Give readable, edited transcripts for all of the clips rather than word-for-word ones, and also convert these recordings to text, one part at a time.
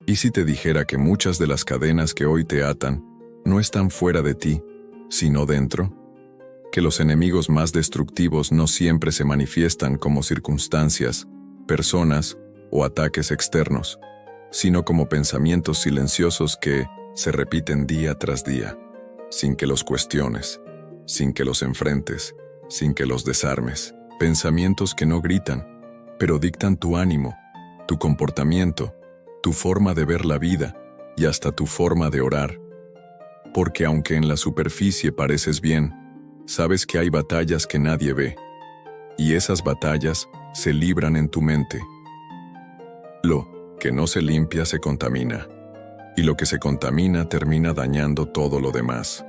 ¿Y si te dijera que muchas de las cadenas que hoy te atan no están fuera de ti, sino dentro? Que los enemigos más destructivos no siempre se manifiestan como circunstancias, personas o ataques externos, sino como pensamientos silenciosos que se repiten día tras día, sin que los cuestiones, sin que los enfrentes, sin que los desarmes. Pensamientos que no gritan, pero dictan tu ánimo, tu comportamiento, tu forma de ver la vida y hasta tu forma de orar. Porque aunque en la superficie pareces bien, sabes que hay batallas que nadie ve, y esas batallas se libran en tu mente. Lo que no se limpia se contamina, y lo que se contamina termina dañando todo lo demás.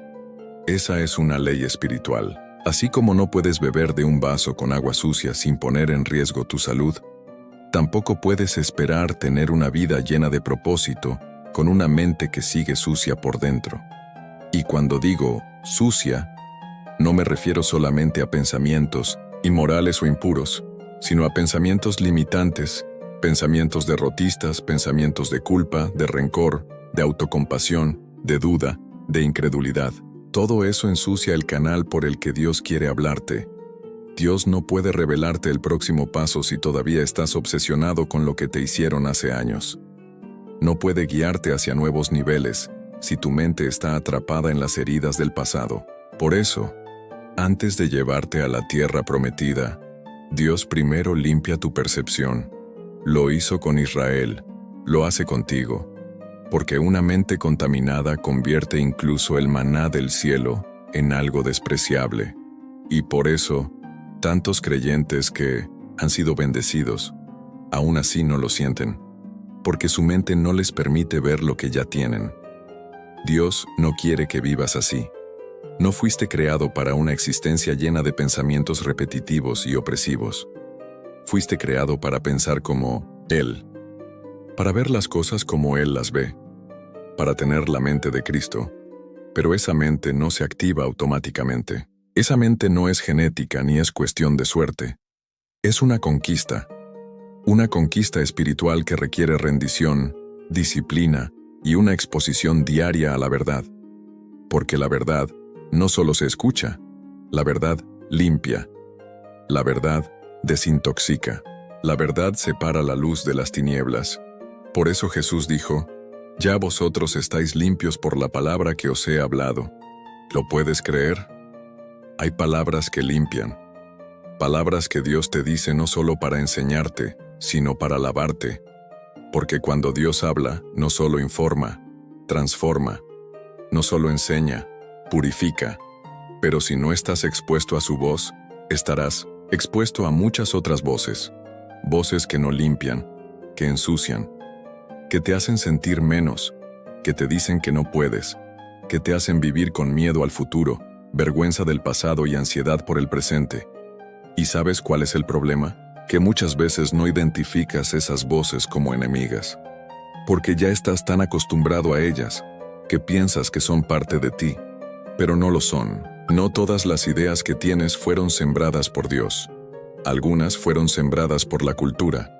Esa es una ley espiritual. Así como no puedes beber de un vaso con agua sucia sin poner en riesgo tu salud, tampoco puedes esperar tener una vida llena de propósito con una mente que sigue sucia por dentro. Y cuando digo sucia, no me refiero solamente a pensamientos inmorales o impuros, sino a pensamientos limitantes, pensamientos derrotistas, pensamientos de culpa, de rencor, de autocompasión, de duda, de incredulidad. Todo eso ensucia el canal por el que Dios quiere hablarte. Dios no puede revelarte el próximo paso si todavía estás obsesionado con lo que te hicieron hace años. No puede guiarte hacia nuevos niveles si tu mente está atrapada en las heridas del pasado. Por eso, antes de llevarte a la tierra prometida, Dios primero limpia tu percepción. Lo hizo con Israel, lo hace contigo. Porque una mente contaminada convierte incluso el maná del cielo en algo despreciable. Y por eso, tantos creyentes que han sido bendecidos, aún así no lo sienten, porque su mente no les permite ver lo que ya tienen. Dios no quiere que vivas así. No fuiste creado para una existencia llena de pensamientos repetitivos y opresivos. Fuiste creado para pensar como Él, para ver las cosas como Él las ve, para tener la mente de Cristo. Pero esa mente no se activa automáticamente. Esa mente no es genética ni es cuestión de suerte. Es una conquista espiritual que requiere rendición, disciplina y una exposición diaria a la verdad. Porque la verdad no solo se escucha, la verdad limpia, la verdad desintoxica, la verdad separa la luz de las tinieblas. Por eso Jesús dijo: «Ya vosotros estáis limpios por la palabra que os he hablado». ¿Lo puedes creer? Hay palabras que limpian. Palabras que Dios te dice no solo para enseñarte, sino para lavarte. Porque cuando Dios habla, no solo informa, transforma, no solo enseña, purifica. Pero si no estás expuesto a su voz, estarás expuesto a muchas otras voces. Voces que no limpian, que ensucian, que te hacen sentir menos, que te dicen que no puedes, que te hacen vivir con miedo al futuro, vergüenza del pasado y ansiedad por el presente. ¿Y sabes cuál es el problema? Que muchas veces no identificas esas voces como enemigas, porque ya estás tan acostumbrado a ellas, que piensas que son parte de ti, pero no lo son. No todas las ideas que tienes fueron sembradas por Dios. Algunas fueron sembradas por la cultura,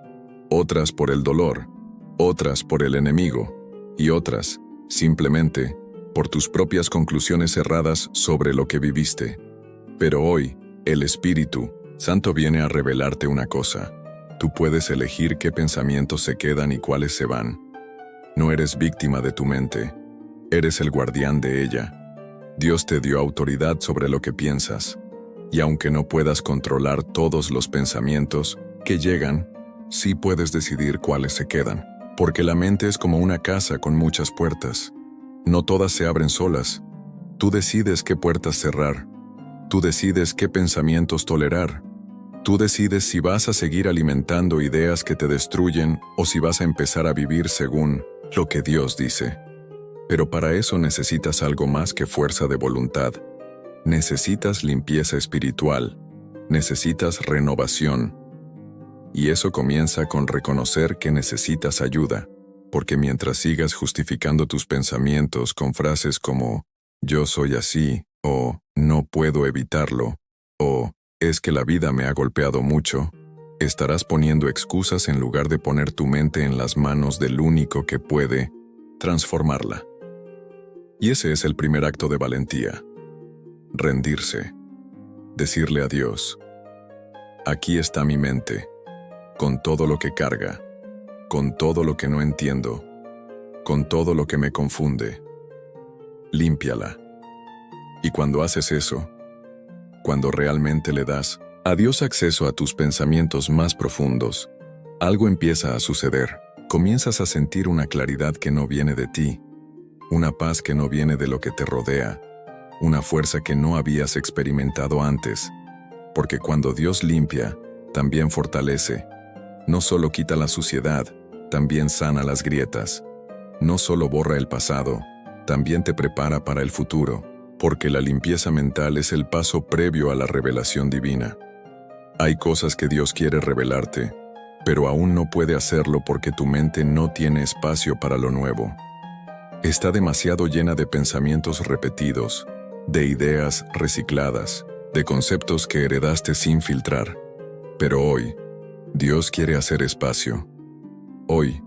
otras por el dolor, otras por el enemigo, y otras, simplemente, por tus propias conclusiones erradas sobre lo que viviste. Pero hoy, el Espíritu Santo viene a revelarte una cosa. Tú puedes elegir qué pensamientos se quedan y cuáles se van. No eres víctima de tu mente, eres el guardián de ella. Dios te dio autoridad sobre lo que piensas, y aunque no puedas controlar todos los pensamientos que llegan, sí puedes decidir cuáles se quedan. Porque la mente es como una casa con muchas puertas. No todas se abren solas. Tú decides qué puertas cerrar. Tú decides qué pensamientos tolerar. Tú decides si vas a seguir alimentando ideas que te destruyen o si vas a empezar a vivir según lo que Dios dice. Pero para eso necesitas algo más que fuerza de voluntad. Necesitas limpieza espiritual. Necesitas renovación. Y eso comienza con reconocer que necesitas ayuda, porque mientras sigas justificando tus pensamientos con frases como «yo soy así» o «no puedo evitarlo» o «es que la vida me ha golpeado mucho», Estarás poniendo excusas en lugar de poner tu mente en las manos del único que puede transformarla. Y ese es el primer acto de valentía. Rendirse. Decirle a Dios: aquí está mi mente, con todo lo que carga, con todo lo que no entiendo, con todo lo que me confunde. Límpiala. Y cuando haces eso, cuando realmente le das a Dios acceso a tus pensamientos más profundos, algo empieza a suceder. Comienzas a sentir una claridad que no viene de ti, una paz que no viene de lo que te rodea, una fuerza que no habías experimentado antes, porque cuando Dios limpia, también fortalece. No solo quita la suciedad, también sana las grietas. No solo borra el pasado, también te prepara para el futuro, porque la limpieza mental es el paso previo a la revelación divina. Hay cosas que Dios quiere revelarte, pero aún no puede hacerlo porque tu mente no tiene espacio para lo nuevo. Está demasiado llena de pensamientos repetidos, de ideas recicladas, de conceptos que heredaste sin filtrar. Pero hoy, Dios quiere hacer espacio. Hoy,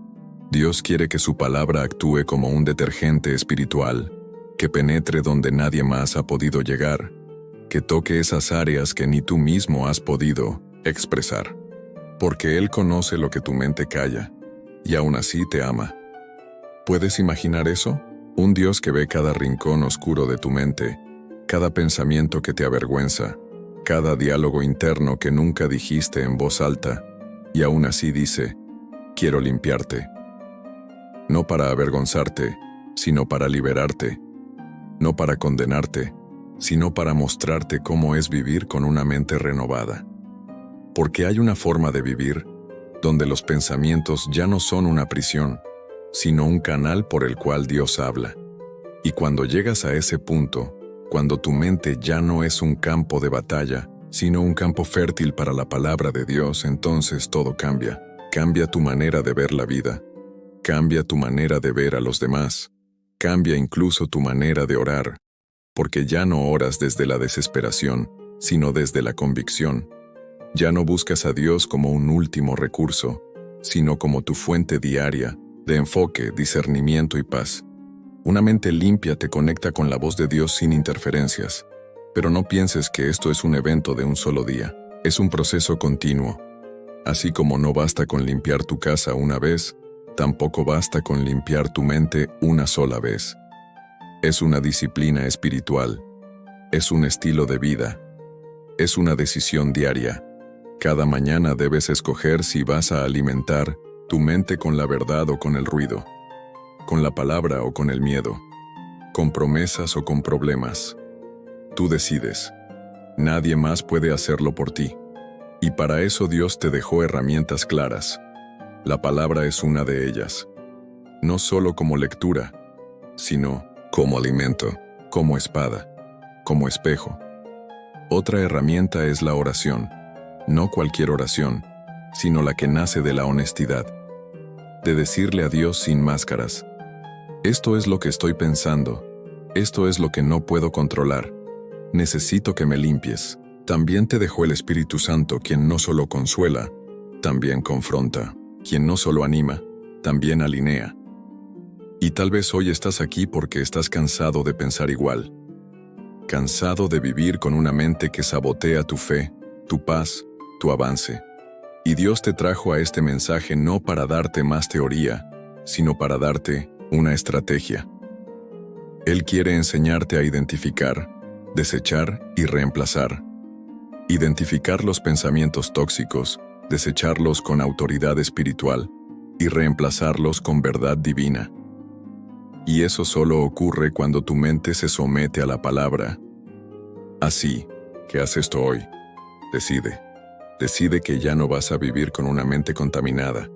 Dios quiere que su palabra actúe como un detergente espiritual, que penetre donde nadie más ha podido llegar, que toque esas áreas que ni tú mismo has podido expresar. Porque Él conoce lo que tu mente calla, y aún así te ama. ¿Puedes imaginar eso? Un Dios que ve cada rincón oscuro de tu mente, cada pensamiento que te avergüenza, cada diálogo interno que nunca dijiste en voz alta, y aún así dice: quiero limpiarte. No para avergonzarte, sino para liberarte. No para condenarte, sino para mostrarte cómo es vivir con una mente renovada. Porque hay una forma de vivir donde los pensamientos ya no son una prisión, sino un canal por el cual Dios habla. Y cuando llegas a ese punto, cuando tu mente ya no es un campo de batalla, sino un campo fértil para la palabra de Dios, entonces todo cambia. Cambia tu manera de ver la vida. Cambia tu manera de ver a los demás. Cambia incluso tu manera de orar. Porque ya no oras desde la desesperación, sino desde la convicción. Ya no buscas a Dios como un último recurso, sino como tu fuente diaria de enfoque, discernimiento y paz. Una mente limpia te conecta con la voz de Dios sin interferencias. Pero no pienses que esto es un evento de un solo día. Es un proceso continuo. Así como no basta con limpiar tu casa una vez, tampoco basta con limpiar tu mente una sola vez. Es una disciplina espiritual. Es un estilo de vida. Es una decisión diaria. Cada mañana debes escoger si vas a alimentar tu mente con la verdad o con el ruido, con la palabra o con el miedo, con promesas o con problemas. Tú decides. Nadie más puede hacerlo por ti. Y para eso Dios te dejó herramientas claras. La palabra es una de ellas. No solo como lectura, sino como alimento, como espada, como espejo. Otra herramienta es la oración. No cualquier oración, sino la que nace de la honestidad. De decirle a Dios sin máscaras: esto es lo que estoy pensando. Esto es lo que no puedo controlar. Necesito que me limpies. También te dejó el Espíritu Santo, quien no solo consuela, también confronta. Quien no solo anima, también alinea. Y tal vez hoy estás aquí porque estás cansado de pensar igual. Cansado de vivir con una mente que sabotea tu fe, tu paz, tu avance. Y Dios te trajo a este mensaje no para darte más teoría, sino para darte una estrategia. Él quiere enseñarte a identificar, desechar y reemplazar. Identificar los pensamientos tóxicos, desecharlos con autoridad espiritual y reemplazarlos con verdad divina. Y eso solo ocurre cuando tu mente se somete a la palabra. Así que haz esto hoy. Decide. Decide que ya no vas a vivir con una mente contaminada.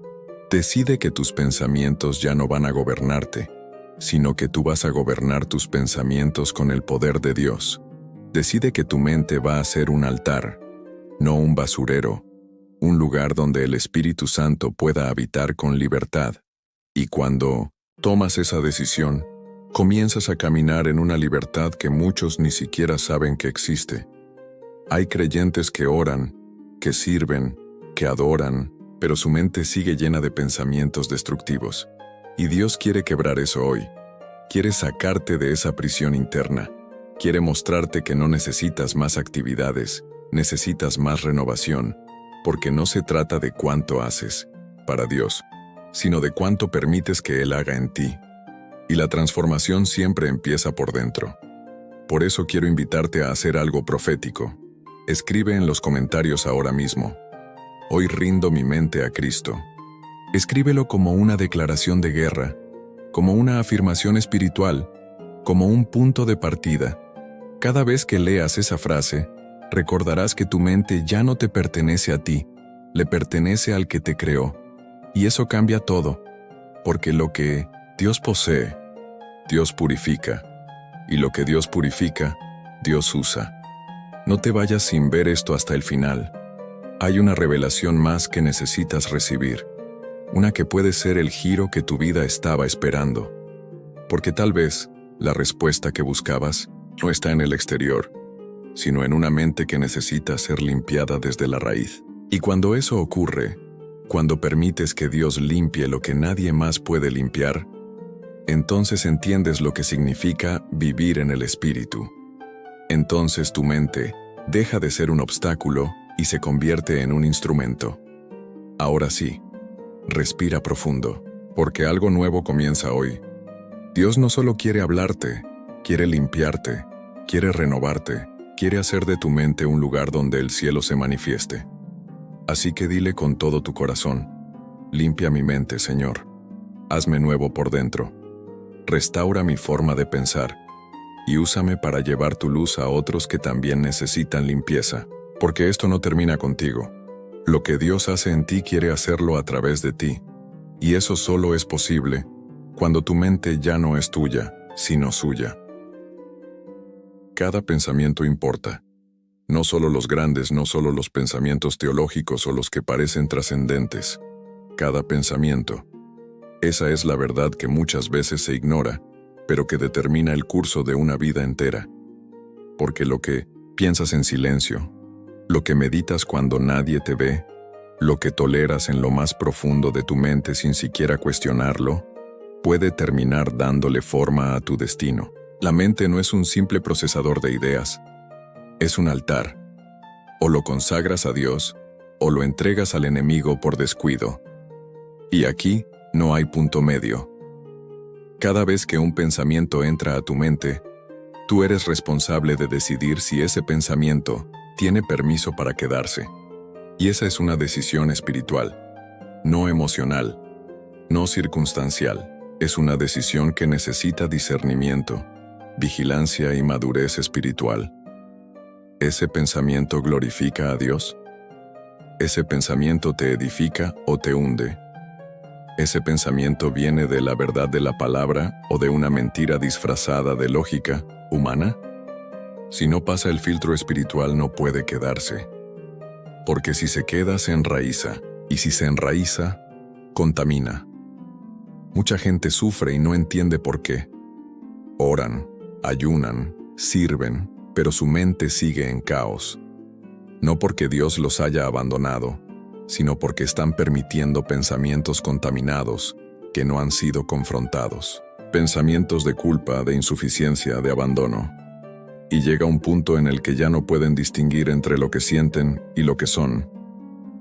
Decide que tus pensamientos ya no van a gobernarte, sino que tú vas a gobernar tus pensamientos con el poder de Dios. Decide que tu mente va a ser un altar, no un basurero, un lugar donde el Espíritu Santo pueda habitar con libertad. Y cuando tomas esa decisión, comienzas a caminar en una libertad que muchos ni siquiera saben que existe. Hay creyentes que oran, que sirven, que adoran, pero su mente sigue llena de pensamientos destructivos. Y Dios quiere quebrar eso hoy. Quiere sacarte de esa prisión interna. Quiere mostrarte que no necesitas más actividades, necesitas más renovación, porque no se trata de cuánto haces para Dios, sino de cuánto permites que Él haga en ti. Y la transformación siempre empieza por dentro. Por eso quiero invitarte a hacer algo profético. Escribe en los comentarios ahora mismo: hoy rindo mi mente a Cristo. Escríbelo como una declaración de guerra, como una afirmación espiritual, como un punto de partida. Cada vez que leas esa frase, recordarás que tu mente ya no te pertenece a ti, le pertenece al que te creó. Y eso cambia todo, porque lo que Dios posee, Dios purifica, y lo que Dios purifica, Dios usa. No te vayas sin ver esto hasta el final. Hay una revelación más que necesitas recibir, una que puede ser el giro que tu vida estaba esperando. Porque tal vez la respuesta que buscabas no está en el exterior, sino en una mente que necesita ser limpiada desde la raíz. Y cuando eso ocurre, cuando permites que Dios limpie lo que nadie más puede limpiar, entonces entiendes lo que significa vivir en el Espíritu. Entonces tu mente deja de ser un obstáculo y se convierte en un instrumento. Ahora sí, respira profundo, porque algo nuevo comienza hoy. Dios no solo quiere hablarte, quiere limpiarte, quiere renovarte, quiere hacer de tu mente un lugar donde el cielo se manifieste. Así que dile con todo tu corazón: limpia mi mente, Señor. Hazme nuevo por dentro. Restaura mi forma de pensar y úsame para llevar tu luz a otros que también necesitan limpieza. Porque esto no termina contigo. Lo que Dios hace en ti quiere hacerlo a través de ti. Y eso solo es posible cuando tu mente ya no es tuya, sino suya. Cada pensamiento importa. No solo los grandes, no solo los pensamientos teológicos o los que parecen trascendentes. Cada pensamiento. Esa es la verdad que muchas veces se ignora, pero que determina el curso de una vida entera. Porque lo que piensas en silencio, lo que meditas cuando nadie te ve, lo que toleras en lo más profundo de tu mente sin siquiera cuestionarlo, puede terminar dándole forma a tu destino. La mente no es un simple procesador de ideas, es un altar. O lo consagras a Dios, o lo entregas al enemigo por descuido. Y aquí no hay punto medio. Cada vez que un pensamiento entra a tu mente, tú eres responsable de decidir si ese pensamiento tiene permiso para quedarse. Y esa es una decisión espiritual, no emocional, no circunstancial. Es una decisión que necesita discernimiento, vigilancia y madurez espiritual. ¿Ese pensamiento glorifica a Dios? ¿Ese pensamiento te edifica o te hunde? ¿Ese pensamiento viene de la verdad de la palabra o de una mentira disfrazada de lógica humana? Si no pasa el filtro espiritual, no puede quedarse. Porque si se queda, se enraiza, y si se enraiza, contamina. Mucha gente sufre y no entiende por qué. Oran, ayunan, sirven, pero su mente sigue en caos. No porque Dios los haya abandonado, sino porque están permitiendo pensamientos contaminados que no han sido confrontados. Pensamientos de culpa, de insuficiencia, de abandono. Y llega un punto en el que ya no pueden distinguir entre lo que sienten y lo que son.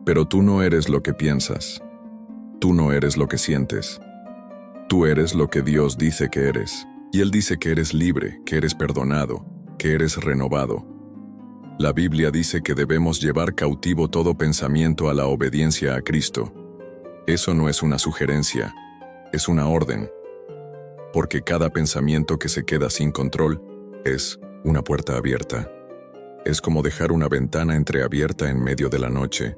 Pero tú no eres lo que piensas. Tú no eres lo que sientes. Tú eres lo que Dios dice que eres. Y Él dice que eres libre, que eres perdonado, que eres renovado. La Biblia dice que debemos llevar cautivo todo pensamiento a la obediencia a Cristo. Eso no es una sugerencia, es una orden. Porque cada pensamiento que se queda sin control es una puerta abierta. Es como dejar una ventana entreabierta en medio de la noche.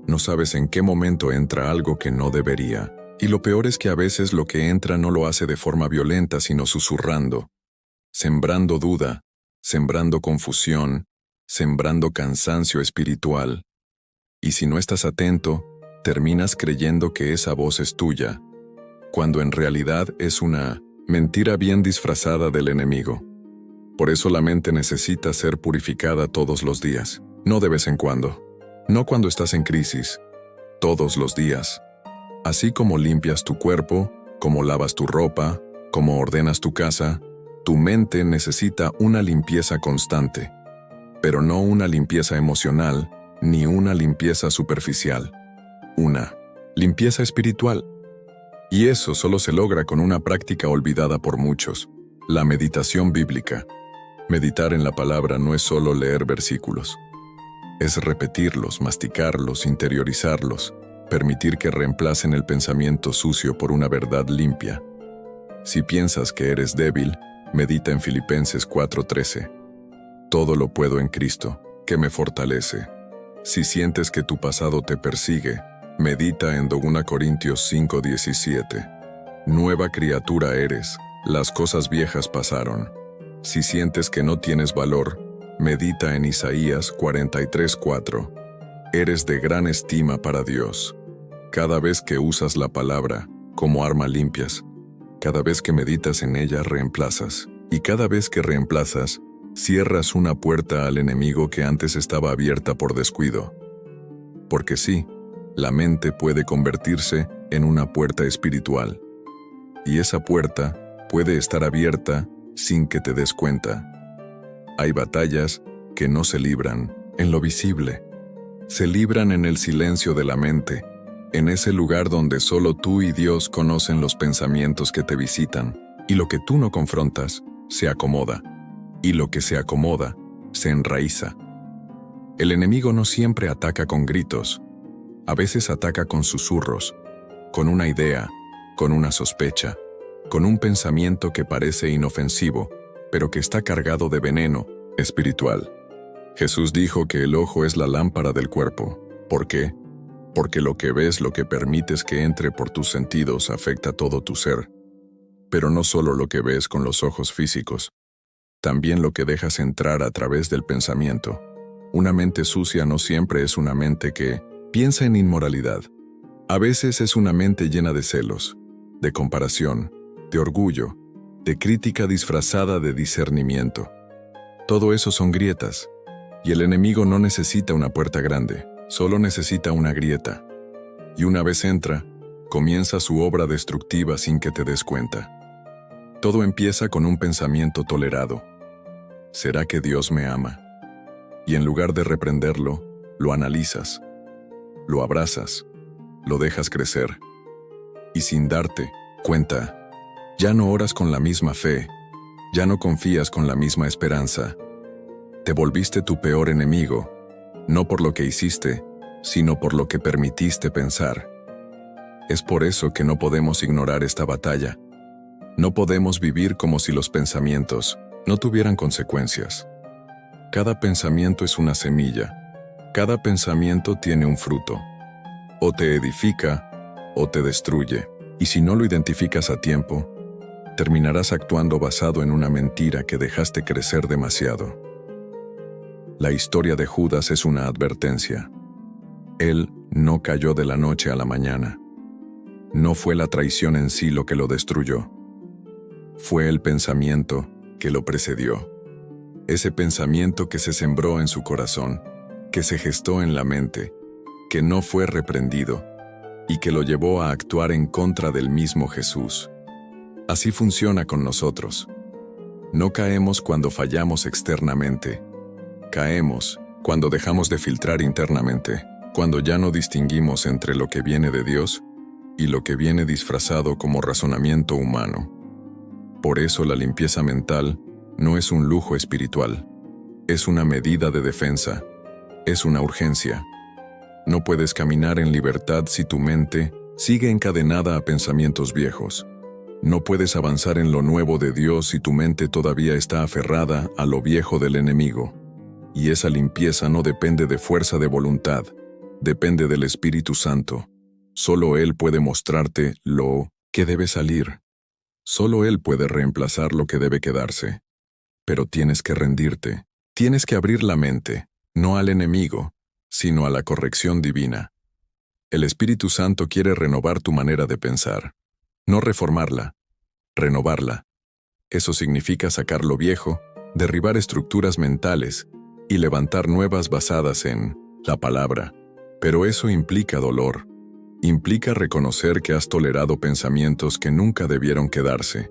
No sabes en qué momento entra algo que no debería. Y lo peor es que a veces lo que entra no lo hace de forma violenta, sino susurrando, sembrando duda, sembrando confusión, sembrando cansancio espiritual. Y si no estás atento, terminas creyendo que esa voz es tuya, cuando en realidad es una mentira bien disfrazada del enemigo. Por eso la mente necesita ser purificada todos los días, no de vez en cuando. No cuando estás en crisis, todos los días. Así como limpias tu cuerpo, como lavas tu ropa, como ordenas tu casa, tu mente necesita una limpieza constante, pero no una limpieza emocional ni una limpieza superficial. Una limpieza espiritual. Y eso solo se logra con una práctica olvidada por muchos: la meditación bíblica. Meditar en la palabra no es solo leer versículos. Es repetirlos, masticarlos, interiorizarlos, permitir que reemplacen el pensamiento sucio por una verdad limpia. Si piensas que eres débil, medita en Filipenses 4:13. Todo lo puedo en Cristo, que me fortalece. Si sientes que tu pasado te persigue, medita en 2 Corintios 5:17. Nueva criatura eres, las cosas viejas pasaron. Si sientes que no tienes valor, medita en Isaías 43:4. Eres de gran estima para Dios. Cada vez que usas la palabra como arma limpias, cada vez que meditas en ella reemplazas, y cada vez que reemplazas, cierras una puerta al enemigo que antes estaba abierta por descuido. Porque sí, la mente puede convertirse en una puerta espiritual. Y esa puerta puede estar abierta sin que te des cuenta. Hay batallas que no se libran en lo visible. Se libran en el silencio de la mente, en ese lugar donde solo tú y Dios conocen los pensamientos que te visitan, y lo que tú no confrontas se acomoda, y lo que se acomoda se enraiza. El enemigo no siempre ataca con gritos, a veces ataca con susurros, con una idea, con una sospecha, con un pensamiento que parece inofensivo, pero que está cargado de veneno espiritual. Jesús dijo que el ojo es la lámpara del cuerpo. ¿Por qué? Porque lo que ves, lo que permites que entre por tus sentidos, afecta todo tu ser. Pero no solo lo que ves con los ojos físicos, también lo que dejas entrar a través del pensamiento. Una mente sucia no siempre es una mente que piensa en inmoralidad. A veces es una mente llena de celos, de comparación, de orgullo, de crítica disfrazada de discernimiento. Todo eso son grietas, y el enemigo no necesita una puerta grande, solo necesita una grieta. Y una vez entra, comienza su obra destructiva sin que te des cuenta. Todo empieza con un pensamiento tolerado. ¿Será que Dios me ama? Y en lugar de reprenderlo, lo analizas, lo abrazas, lo dejas crecer. Y sin darte cuenta, ya no oras con la misma fe, ya no confías con la misma esperanza. Te volviste tu peor enemigo, no por lo que hiciste, sino por lo que permitiste pensar. Es por eso que no podemos ignorar esta batalla. No podemos vivir como si los pensamientos no tuvieran consecuencias. Cada pensamiento es una semilla. Cada pensamiento tiene un fruto. O te edifica o te destruye. Y si no lo identificas a tiempo, terminarás actuando basado en una mentira que dejaste crecer demasiado. La historia de Judas es una advertencia. Él no cayó de la noche a la mañana. No fue la traición en sí lo que lo destruyó. Fue el pensamiento que lo precedió. Ese pensamiento que se sembró en su corazón, que se gestó en la mente, que no fue reprendido y que lo llevó a actuar en contra del mismo Jesús. Así funciona con nosotros. No caemos cuando fallamos externamente. Caemos cuando dejamos de filtrar internamente, cuando ya no distinguimos entre lo que viene de Dios y lo que viene disfrazado como razonamiento humano. Por eso la limpieza mental no es un lujo espiritual, es una medida de defensa, es una urgencia. No puedes caminar en libertad si tu mente sigue encadenada a pensamientos viejos. No puedes avanzar en lo nuevo de Dios si tu mente todavía está aferrada a lo viejo del enemigo. Y esa limpieza no depende de fuerza de voluntad, depende del Espíritu Santo. Solo Él puede mostrarte lo que debe salir. Solo Él puede reemplazar lo que debe quedarse. Pero tienes que rendirte. Tienes que abrir la mente, no al enemigo, sino a la corrección divina. El Espíritu Santo quiere renovar tu manera de pensar. No reformarla, renovarla. Eso significa sacar lo viejo, derribar estructuras mentales y levantar nuevas basadas en la palabra. Pero eso implica dolor. Implica reconocer que has tolerado pensamientos que nunca debieron quedarse.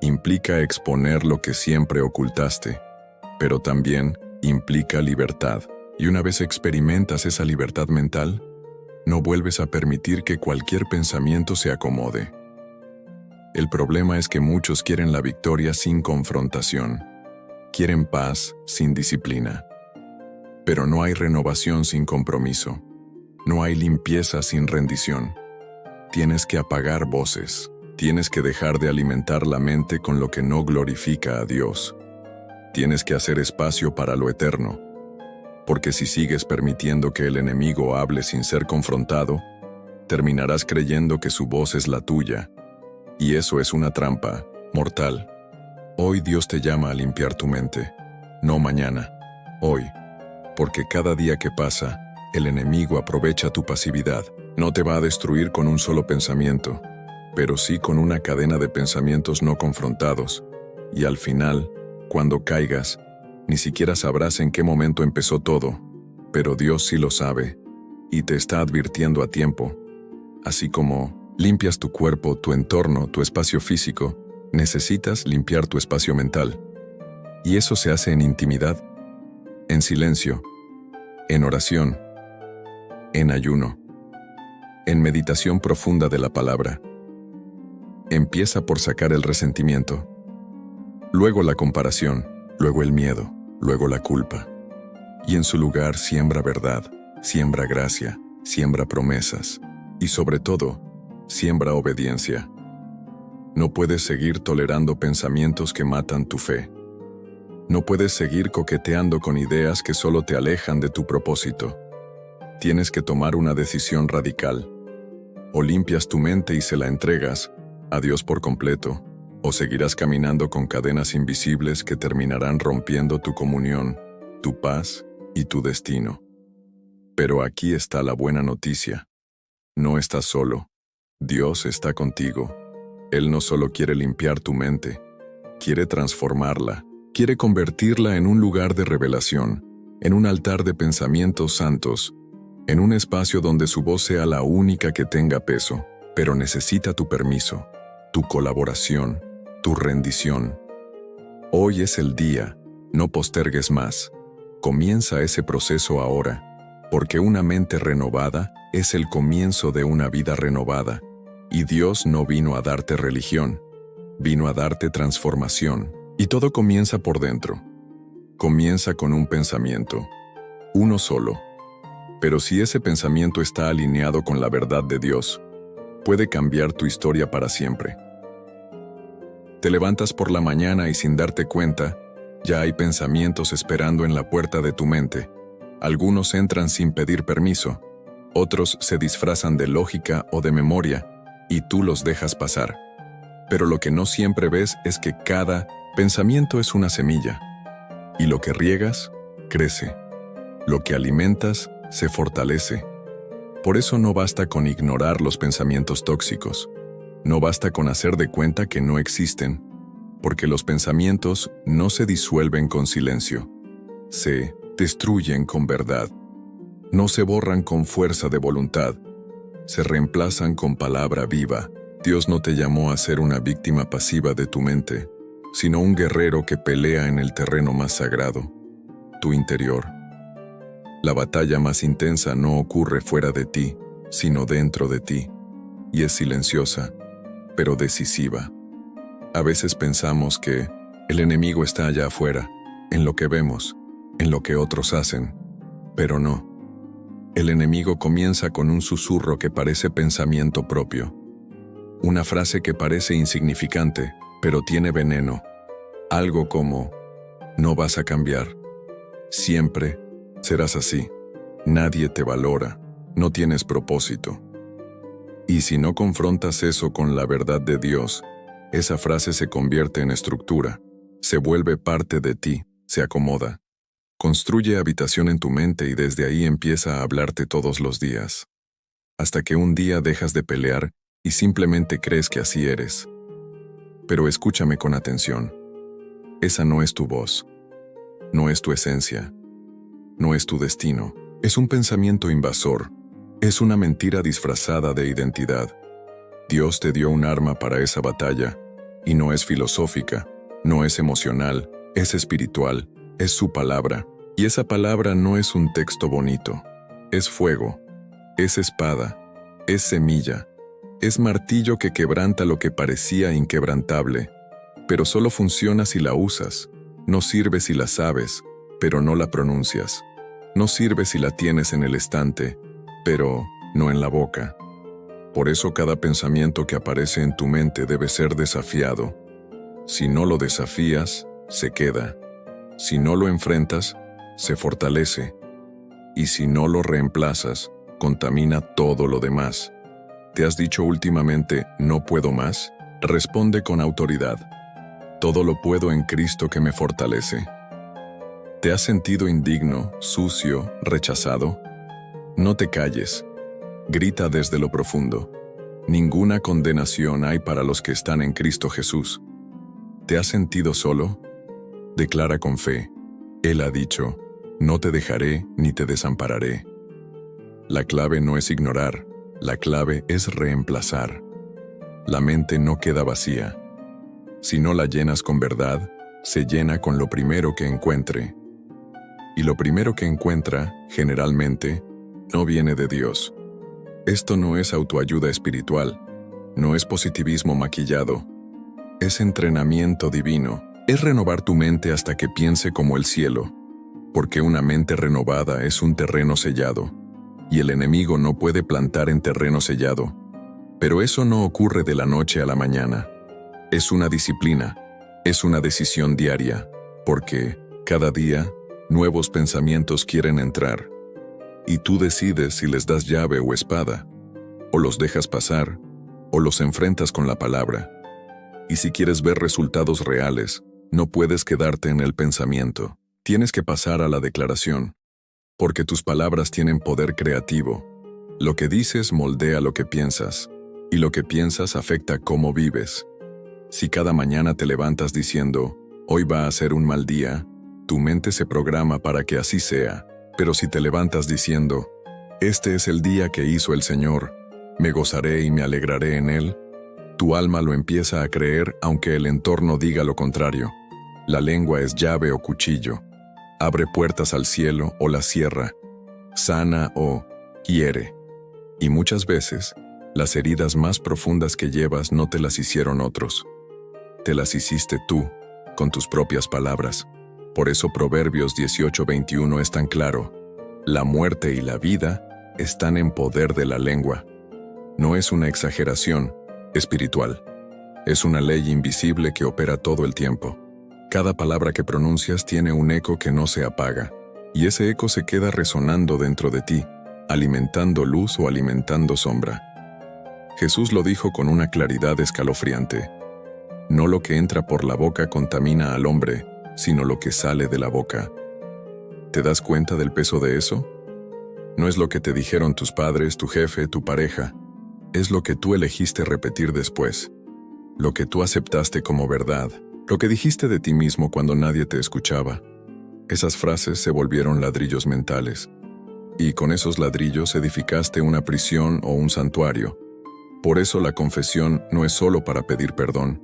Implica exponer lo que siempre ocultaste. Pero también implica libertad. Y una vez experimentas esa libertad mental, no vuelves a permitir que cualquier pensamiento se acomode. El problema es que muchos quieren la victoria sin confrontación. Quieren paz sin disciplina. Pero no hay renovación sin compromiso. No hay limpieza sin rendición. Tienes que apagar voces. Tienes que dejar de alimentar la mente con lo que no glorifica a Dios. Tienes que hacer espacio para lo eterno. Porque si sigues permitiendo que el enemigo hable sin ser confrontado, terminarás creyendo que su voz es la tuya. Y eso es una trampa mortal. Hoy Dios te llama a limpiar tu mente. No mañana. Hoy. Porque cada día que pasa, el enemigo aprovecha tu pasividad. No te va a destruir con un solo pensamiento, pero sí con una cadena de pensamientos no confrontados. Y al final, cuando caigas, ni siquiera sabrás en qué momento empezó todo, pero Dios sí lo sabe, y te está advirtiendo a tiempo. Así como limpias tu cuerpo, tu entorno, tu espacio físico, necesitas limpiar tu espacio mental. Y eso se hace en intimidad, en silencio, en oración, en ayuno, en meditación profunda de la palabra. Empieza por sacar el resentimiento, luego la comparación, luego el miedo, luego la culpa. Y en su lugar siembra verdad, siembra gracia, siembra promesas y sobre todo, siembra obediencia. No puedes seguir tolerando pensamientos que matan tu fe. No puedes seguir coqueteando con ideas que solo te alejan de tu propósito. Tienes que tomar una decisión radical. O limpias tu mente y se la entregas a Dios por completo, o seguirás caminando con cadenas invisibles que terminarán rompiendo tu comunión, tu paz y tu destino. Pero aquí está la buena noticia. No estás solo. Dios está contigo. Él no solo quiere limpiar tu mente, quiere transformarla, quiere convertirla en un lugar de revelación, en un altar de pensamientos santos, en un espacio donde su voz sea la única que tenga peso, pero necesita tu permiso, tu colaboración, tu rendición. Hoy es el día, no postergues más. Comienza ese proceso ahora, porque una mente renovada es el comienzo de una vida renovada, y Dios no vino a darte religión, vino a darte transformación, y todo comienza por dentro. Comienza con un pensamiento, uno solo. Pero si ese pensamiento está alineado con la verdad de Dios, puede cambiar tu historia para siempre. Te levantas por la mañana y sin darte cuenta, ya hay pensamientos esperando en la puerta de tu mente. Algunos entran sin pedir permiso, otros se disfrazan de lógica o de memoria, y tú los dejas pasar. Pero lo que no siempre ves es que cada pensamiento es una semilla, y lo que riegas, crece. Lo que alimentas, se fortalece. Por eso no basta con ignorar los pensamientos tóxicos. No basta con hacer de cuenta que no existen, porque los pensamientos no se disuelven con silencio. Se destruyen con verdad. No se borran con fuerza de voluntad. Se reemplazan con palabra viva. Dios no te llamó a ser una víctima pasiva de tu mente, sino un guerrero que pelea en el terreno más sagrado, tu interior. La batalla más intensa no ocurre fuera de ti, sino dentro de ti, y es silenciosa, pero decisiva. A veces pensamos que el enemigo está allá afuera, en lo que vemos, en lo que otros hacen, pero no. El enemigo comienza con un susurro que parece pensamiento propio, una frase que parece insignificante, pero tiene veneno, algo como, no vas a cambiar, siempre serás así, nadie te valora, no tienes propósito. Y si no confrontas eso con la verdad de Dios, esa frase se convierte en estructura, se vuelve parte de ti, se acomoda. Construye habitación en tu mente y desde ahí empieza a hablarte todos los días. Hasta que un día dejas de pelear y simplemente crees que así eres. Pero escúchame con atención. Esa no es tu voz. No es tu esencia. No es tu destino. Es un pensamiento invasor, Es una mentira disfrazada de identidad. Dios te dio un arma para esa batalla, y no es filosófica, no es emocional, es espiritual, es su palabra. Y esa palabra no es un texto bonito, es fuego, es espada, es semilla, es martillo que quebranta lo que parecía inquebrantable, pero solo funciona si la usas. No sirve si la sabes, pero no la pronuncias. No sirve si la tienes en el estante, pero no en la boca. Por eso cada pensamiento que aparece en tu mente debe ser desafiado. Si no lo desafías, se queda. Si no lo enfrentas, se fortalece. Y si no lo reemplazas, contamina todo lo demás. ¿Te has dicho últimamente, no puedo más? Responde con autoridad. Todo lo puedo en Cristo que me fortalece. ¿Te has sentido indigno, sucio, rechazado? No te calles. Grita desde lo profundo. Ninguna condenación hay para los que están en Cristo Jesús. ¿Te has sentido solo? Declara con fe. Él ha dicho, no te dejaré ni te desampararé. La clave no es ignorar, la clave es reemplazar. La mente no queda vacía. Si no la llenas con verdad, se llena con lo primero que encuentre. Y lo primero que encuentra, generalmente, no viene de Dios. Esto no es autoayuda espiritual, no es positivismo maquillado, es entrenamiento divino, es renovar tu mente hasta que piense como el cielo, porque una mente renovada es un terreno sellado, y el enemigo no puede plantar en terreno sellado. Pero eso no ocurre de la noche a la mañana. Es una disciplina, es una decisión diaria, porque, cada día, nuevos pensamientos quieren entrar. Y tú decides si les das llave o espada, o los dejas pasar, o los enfrentas con la palabra. Y si quieres ver resultados reales, no puedes quedarte en el pensamiento. Tienes que pasar a la declaración, porque tus palabras tienen poder creativo. Lo que dices moldea lo que piensas, y lo que piensas afecta cómo vives. Si cada mañana te levantas diciendo, hoy va a ser un mal día, tu mente se programa para que así sea. Pero si te levantas diciendo, este es el día que hizo el Señor, me gozaré y me alegraré en él, tu alma lo empieza a creer aunque el entorno diga lo contrario. La lengua es llave o cuchillo. Abre puertas al cielo o las cierra. Sana o hiere. Y muchas veces, las heridas más profundas que llevas no te las hicieron otros. Te las hiciste tú, con tus propias palabras. Por eso Proverbios 18:21 es tan claro. La muerte y la vida están en poder de la lengua. No es una exageración espiritual. Es una ley invisible que opera todo el tiempo. Cada palabra que pronuncias tiene un eco que no se apaga, y ese eco se queda resonando dentro de ti, alimentando luz o alimentando sombra. Jesús lo dijo con una claridad escalofriante. No lo que entra por la boca contamina al hombre, sino lo que sale de la boca. ¿Te das cuenta del peso de eso? No es lo que te dijeron tus padres, tu jefe, tu pareja. Es lo que tú elegiste repetir después. Lo que tú aceptaste como verdad. Lo que dijiste de ti mismo cuando nadie te escuchaba. Esas frases se volvieron ladrillos mentales. Y con esos ladrillos edificaste una prisión o un santuario. Por eso la confesión no es solo para pedir perdón.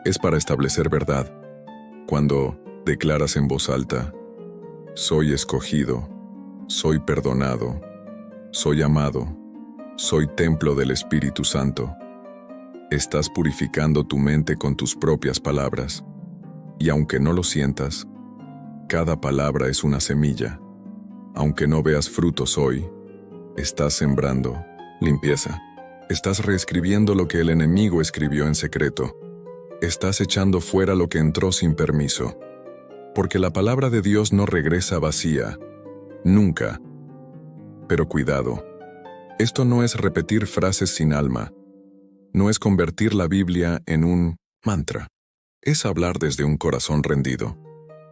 Es para establecer verdad. Cuando declaras en voz alta, soy escogido, soy perdonado, soy amado, soy templo del Espíritu Santo. Estás purificando tu mente con tus propias palabras. Y aunque no lo sientas, cada palabra es una semilla. Aunque no veas frutos hoy, estás sembrando limpieza. Estás reescribiendo lo que el enemigo escribió en secreto. Estás echando fuera lo que entró sin permiso. Porque la palabra de Dios no regresa vacía. Nunca. Pero cuidado. Esto no es repetir frases sin alma. No es convertir la Biblia en un mantra. Es hablar desde un corazón rendido.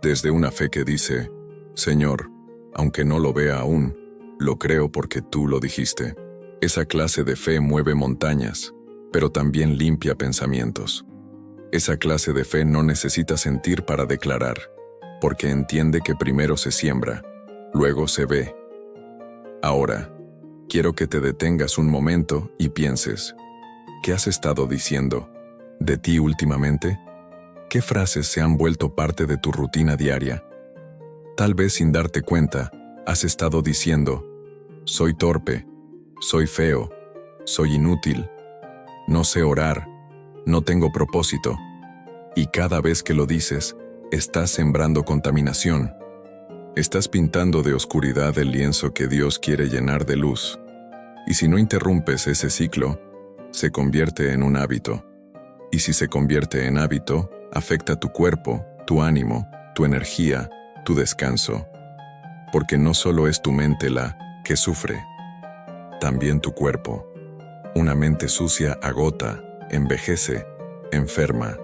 Desde una fe que dice, Señor, aunque no lo vea aún, lo creo porque tú lo dijiste. Esa clase de fe mueve montañas, pero también limpia pensamientos. Esa clase de fe no necesita sentir para declarar, porque entiende que primero se siembra, luego se ve. Ahora, Quiero que te detengas un momento y pienses, ¿qué has estado diciendo de ti últimamente? ¿Qué frases se han vuelto parte de tu rutina diaria? Tal vez sin darte cuenta, has estado diciendo, soy torpe, soy feo, soy inútil, no sé orar, no tengo propósito. Y cada vez que lo dices, estás sembrando contaminación. Estás pintando de oscuridad el lienzo que Dios quiere llenar de luz. Y si no interrumpes ese ciclo, se convierte en un hábito. Y si se convierte en hábito, afecta tu cuerpo, tu ánimo, tu energía, tu descanso. Porque no solo es tu mente la que sufre, también tu cuerpo. Una mente sucia agota, envejece, enferma.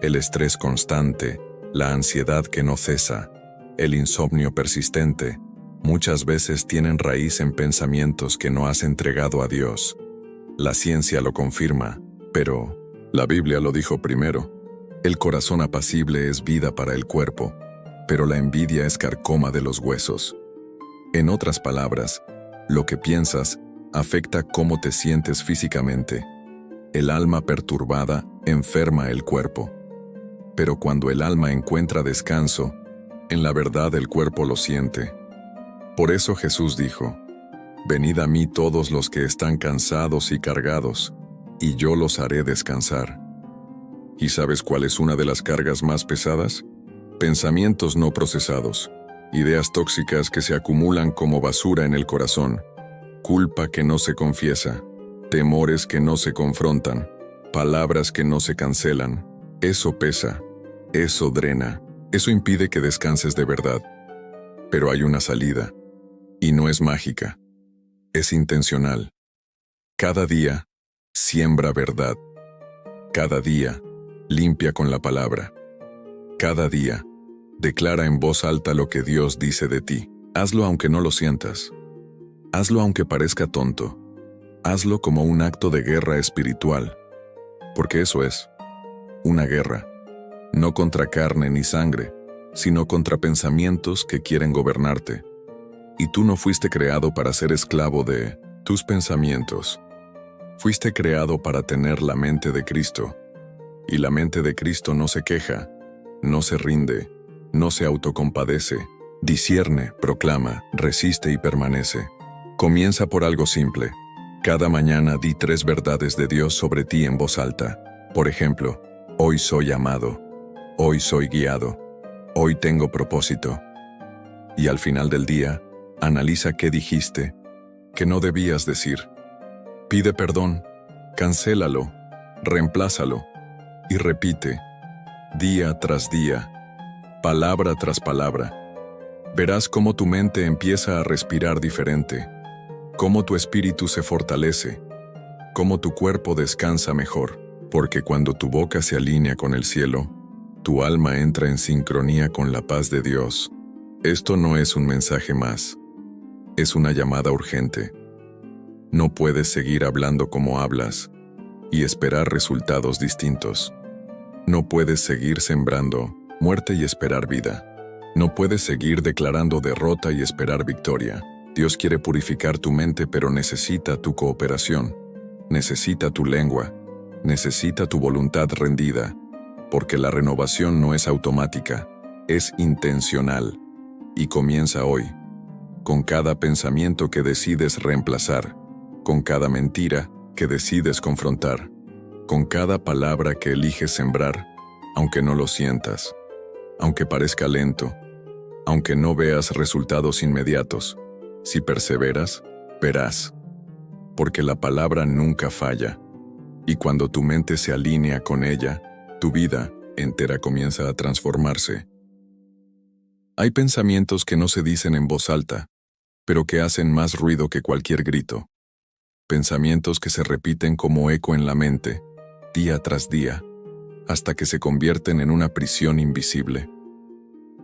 El estrés constante, la ansiedad que no cesa, el insomnio persistente, muchas veces tienen raíz en pensamientos que no has entregado a Dios. La ciencia lo confirma, pero la Biblia lo dijo primero. El corazón apacible es vida para el cuerpo, pero la envidia es carcoma de los huesos. En otras palabras, lo que piensas afecta cómo te sientes físicamente. El alma perturbada enferma el cuerpo. Pero cuando el alma encuentra descanso, en la verdad el cuerpo lo siente. Por eso Jesús dijo, venid a mí todos los que están cansados y cargados, y yo los haré descansar. ¿Y sabes cuál es una de las cargas más pesadas? Pensamientos no procesados, ideas tóxicas que se acumulan como basura en el corazón, culpa que no se confiesa, temores que no se confrontan, palabras que no se cancelan. Eso pesa, eso drena, eso impide que descanses de verdad. Pero hay una salida, y no es mágica, es intencional. Cada día, siembra verdad. Cada día, limpia con la palabra. Cada día, declara en voz alta lo que Dios dice de ti. Hazlo aunque no lo sientas. Hazlo aunque parezca tonto. Hazlo como un acto de guerra espiritual. Porque eso es, una guerra. No contra carne ni sangre, sino contra pensamientos que quieren gobernarte. Y tú no fuiste creado para ser esclavo de tus pensamientos. Fuiste creado para tener la mente de Cristo. Y la mente de Cristo no se queja, no se rinde, no se autocompadece, discierne, proclama, resiste y permanece. Comienza por algo simple. Cada mañana di 3 verdades de Dios sobre ti en voz alta. Por ejemplo, hoy soy amado, hoy soy guiado, hoy tengo propósito. Y al final del día, analiza qué dijiste, que no debías decir. Pide perdón, cancélalo, reemplázalo y repite, día tras día, palabra tras palabra. Verás cómo tu mente empieza a respirar diferente, cómo tu espíritu se fortalece, cómo tu cuerpo descansa mejor, porque cuando tu boca se alinea con el cielo, tu alma entra en sincronía con la paz de Dios. Esto no es un mensaje más, es una llamada urgente. No puedes seguir hablando como hablas y esperar resultados distintos. No puedes seguir sembrando muerte y esperar vida. No puedes seguir declarando derrota y esperar victoria. Dios quiere purificar tu mente, pero necesita tu cooperación. Necesita tu lengua. Necesita tu voluntad rendida. Porque la renovación no es automática, es intencional. Y comienza hoy. Con cada pensamiento que decides reemplazar. Con cada mentira que decides confrontar. Con cada palabra que eliges sembrar, aunque no lo sientas, aunque parezca lento, aunque no veas resultados inmediatos. Si perseveras, verás. Porque la palabra nunca falla. Y cuando tu mente se alinea con ella, tu vida entera comienza a transformarse. Hay pensamientos que no se dicen en voz alta, pero que hacen más ruido que cualquier grito. Pensamientos que se repiten como eco en la mente, día tras día, hasta que se convierten en una prisión invisible.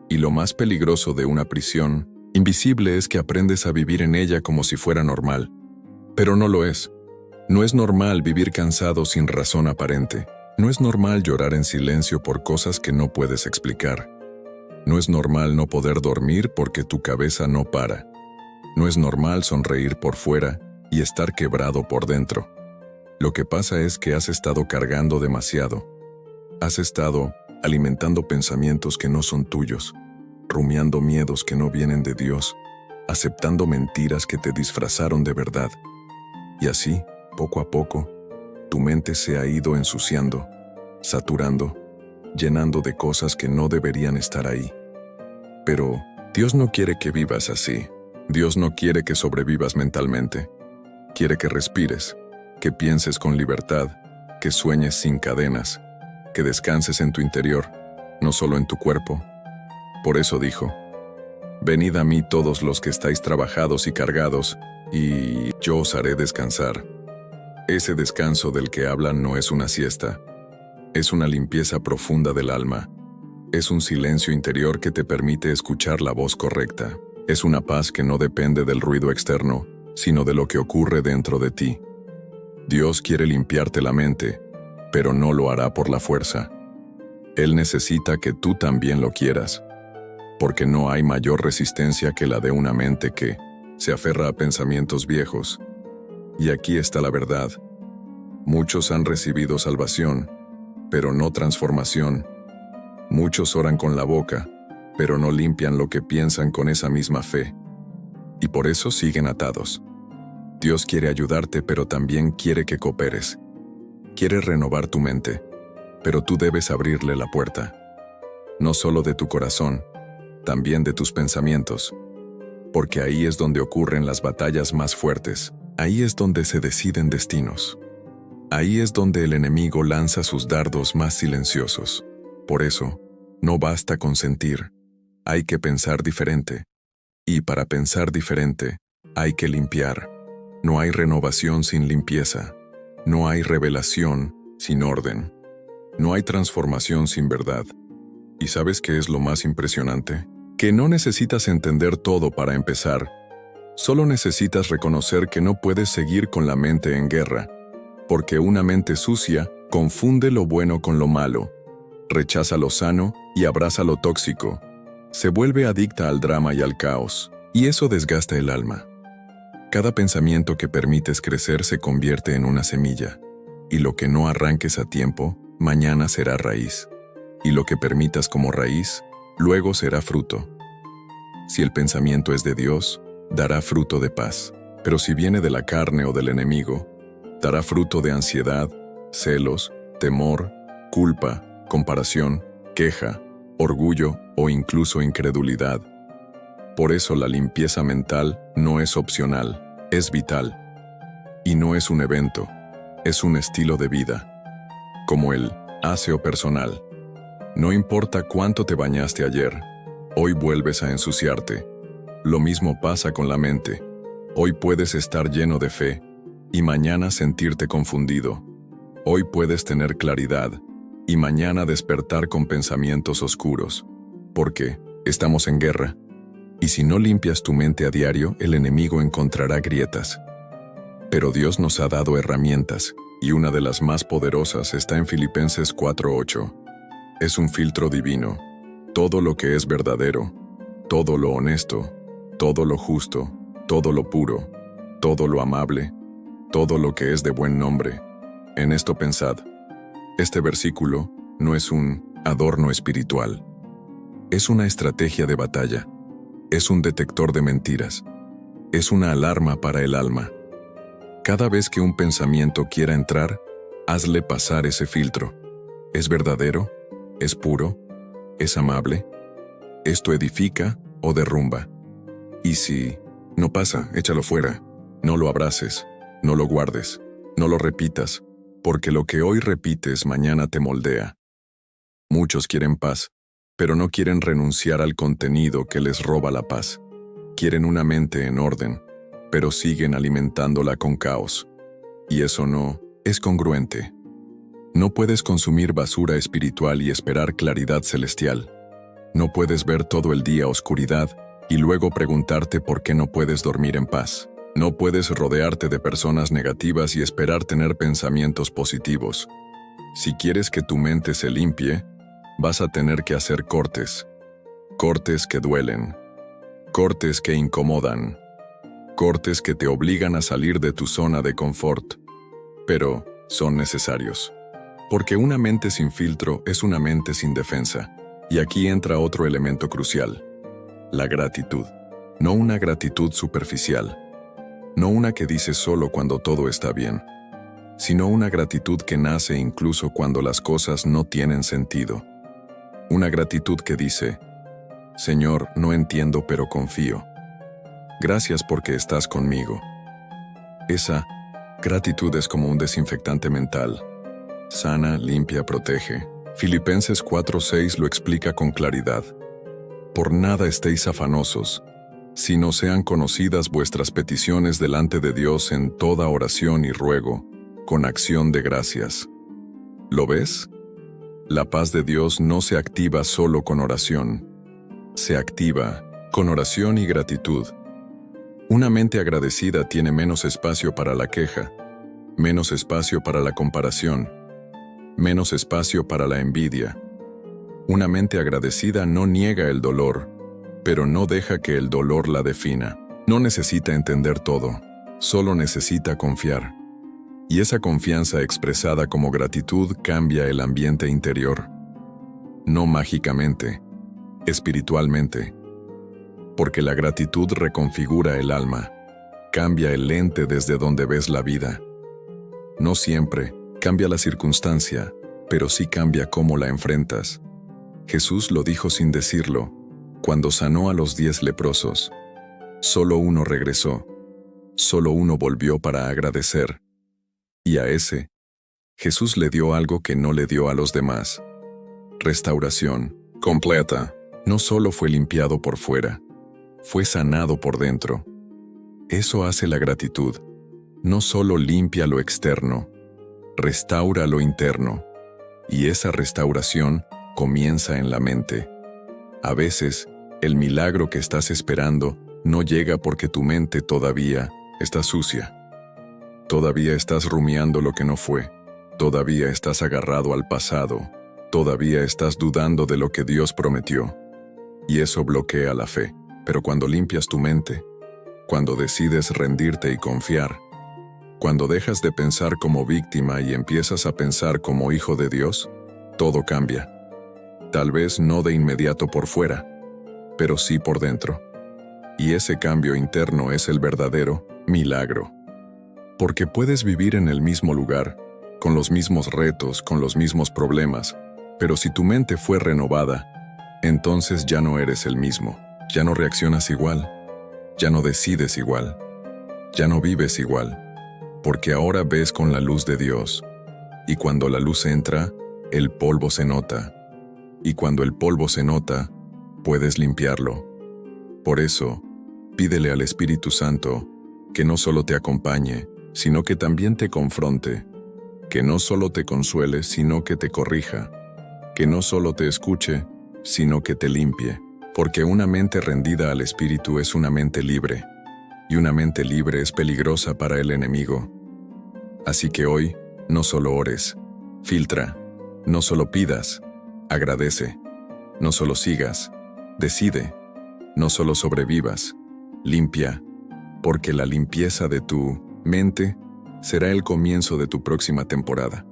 Y lo más peligroso de una prisión invisible es que aprendes a vivir en ella como si fuera normal. Pero no lo es. No es normal vivir cansado sin razón aparente. No es normal llorar en silencio por cosas que no puedes explicar. No es normal no poder dormir porque tu cabeza no para. No es normal sonreír por fuera y estar quebrado por dentro. Lo que pasa es que has estado cargando demasiado. Has estado alimentando pensamientos que no son tuyos, rumiando miedos que no vienen de Dios, aceptando mentiras que te disfrazaron de verdad. Y así, poco a poco, tu mente se ha ido ensuciando, saturando, llenando de cosas que no deberían estar ahí. Pero Dios no quiere que vivas así. Dios no quiere que sobrevivas mentalmente. Quiere que respires, que pienses con libertad, que sueñes sin cadenas, que descanses en tu interior, no solo en tu cuerpo. Por eso dijo: venid a mí todos los que estáis trabajados y cargados, y yo os haré descansar. Ese descanso del que hablan no es una siesta, es una limpieza profunda del alma. Es un silencio interior que te permite escuchar la voz correcta. Es una paz que no depende del ruido externo, sino de lo que ocurre dentro de ti. Dios quiere limpiarte la mente, pero no lo hará por la fuerza. Él necesita que tú también lo quieras, porque no hay mayor resistencia que la de una mente que se aferra a pensamientos viejos. Y aquí está la verdad. Muchos han recibido salvación, pero no transformación. Muchos oran con la boca, pero no limpian lo que piensan con esa misma fe. Y por eso siguen atados. Dios quiere ayudarte, pero también quiere que cooperes. Quiere renovar tu mente, pero tú debes abrirle la puerta. No solo de tu corazón, también de tus pensamientos. Porque ahí es donde ocurren las batallas más fuertes. Ahí es donde se deciden destinos. Ahí es donde el enemigo lanza sus dardos más silenciosos. Por eso, no basta con sentir. Hay que pensar diferente. Y para pensar diferente, hay que limpiar. No hay renovación sin limpieza. No hay revelación sin orden. No hay transformación sin verdad. ¿Y sabes qué es lo más impresionante? Que no necesitas entender todo para empezar. Solo necesitas reconocer que no puedes seguir con la mente en guerra, porque una mente sucia confunde lo bueno con lo malo, rechaza lo sano y abraza lo tóxico, se vuelve adicta al drama y al caos, y eso desgasta el alma. Cada pensamiento que permites crecer se convierte en una semilla, y lo que no arranques a tiempo, mañana será raíz, y lo que permitas como raíz, luego será fruto. Si el pensamiento es de Dios, dará fruto de paz, pero si viene de la carne o del enemigo, dará fruto de ansiedad, celos, temor, culpa, comparación, queja, orgullo o incluso incredulidad. Por eso la limpieza mental no es opcional, es vital. Y no es un evento, es un estilo de vida. Como el aseo personal. No importa cuánto te bañaste ayer, hoy vuelves a ensuciarte. Lo mismo pasa con la mente. Hoy puedes estar lleno de fe, y mañana sentirte confundido. Hoy puedes tener claridad, y mañana despertar con pensamientos oscuros. Porque estamos en guerra. Y si no limpias tu mente a diario, el enemigo encontrará grietas. Pero Dios nos ha dado herramientas, y una de las más poderosas está en Filipenses 4:8. Es un filtro divino. Todo lo que es verdadero, todo lo honesto, todo lo justo, todo lo puro, todo lo amable, todo lo que es de buen nombre. En esto pensad. Este versículo no es un adorno espiritual. Es una estrategia de batalla. Es un detector de mentiras. Es una alarma para el alma. Cada vez que un pensamiento quiera entrar, hazle pasar ese filtro. ¿Es verdadero? ¿Es puro? ¿Es amable? ¿Esto edifica o derrumba? Y si no pasa, échalo fuera. No lo abraces, no lo guardes, no lo repitas, porque lo que hoy repites mañana te moldea. Muchos quieren paz, pero no quieren renunciar al contenido que les roba la paz. Quieren una mente en orden, pero siguen alimentándola con caos. Y eso no es congruente. No puedes consumir basura espiritual y esperar claridad celestial. No puedes ver todo el día oscuridad y luego preguntarte por qué no puedes dormir en paz. No puedes rodearte de personas negativas y esperar tener pensamientos positivos. Si quieres que tu mente se limpie, vas a tener que hacer cortes. Cortes que duelen. Cortes que incomodan. cortes que te obligan a salir de tu zona de confort, pero son necesarios. Porque una mente sin filtro es una mente sin defensa. Y aquí entra otro elemento crucial: la gratitud. No una gratitud superficial, no una que dice solo cuando todo está bien, sino una gratitud que nace incluso cuando las cosas no tienen sentido. Una gratitud que dice: Señor, no entiendo pero confío. Gracias porque estás conmigo. Esa gratitud es como un desinfectante mental. Sana, limpia, protege. Filipenses 4:6 lo explica con claridad. Por nada estéis afanosos, sino sean conocidas vuestras peticiones delante de Dios en toda oración y ruego, con acción de gracias. ¿Lo ves? La paz de Dios no se activa solo con oración. Se activa con oración y gratitud. Una mente agradecida tiene menos espacio para la queja, menos espacio para la comparación, menos espacio para la envidia. Una mente agradecida no niega el dolor, pero no deja que el dolor la defina. No necesita entender todo, solo necesita confiar. Y esa confianza expresada como gratitud cambia el ambiente interior. No mágicamente, espiritualmente. Porque la gratitud reconfigura el alma, cambia el lente desde donde ves la vida. No siempre cambia la circunstancia, pero sí cambia cómo la enfrentas. Jesús lo dijo sin decirlo, cuando sanó a los 10 leprosos. Solo uno regresó, solo uno volvió para agradecer. Y a ese, Jesús le dio algo que no le dio a los demás. Restauración completa. No solo fue limpiado por fuera, fue sanado por dentro. Eso hace la gratitud. No solo limpia lo externo, restaura lo interno. Y esa restauración comienza en la mente. A veces, el milagro que estás esperando no llega porque tu mente todavía está sucia. Todavía estás rumiando lo que no fue. Todavía estás agarrado al pasado. Todavía estás dudando de lo que Dios prometió. Y eso bloquea la fe. Pero cuando limpias tu mente, cuando decides rendirte y confiar, cuando dejas de pensar como víctima y empiezas a pensar como hijo de Dios, todo cambia. Tal vez no de inmediato por fuera, pero sí por dentro. Y ese cambio interno es el verdadero milagro. Porque puedes vivir en el mismo lugar, con los mismos retos, con los mismos problemas, pero si tu mente fue renovada, entonces ya no eres el mismo, ya no reaccionas igual, ya no decides igual, ya no vives igual, porque ahora ves con la luz de Dios, y cuando la luz entra, el polvo se nota, y cuando el polvo se nota, puedes limpiarlo. Por eso, pídele al Espíritu Santo que no solo te acompañe, sino que también te confronte, que no solo te consuele, sino que te corrija, que no solo te escuche, sino que te limpie, porque una mente rendida al Espíritu es una mente libre, y una mente libre es peligrosa para el enemigo. Así que hoy, no solo ores, filtra, no solo pidas, agradece, no solo sigas, decide, no solo sobrevivas, limpia, porque la limpieza de tu mente será el comienzo de tu próxima temporada.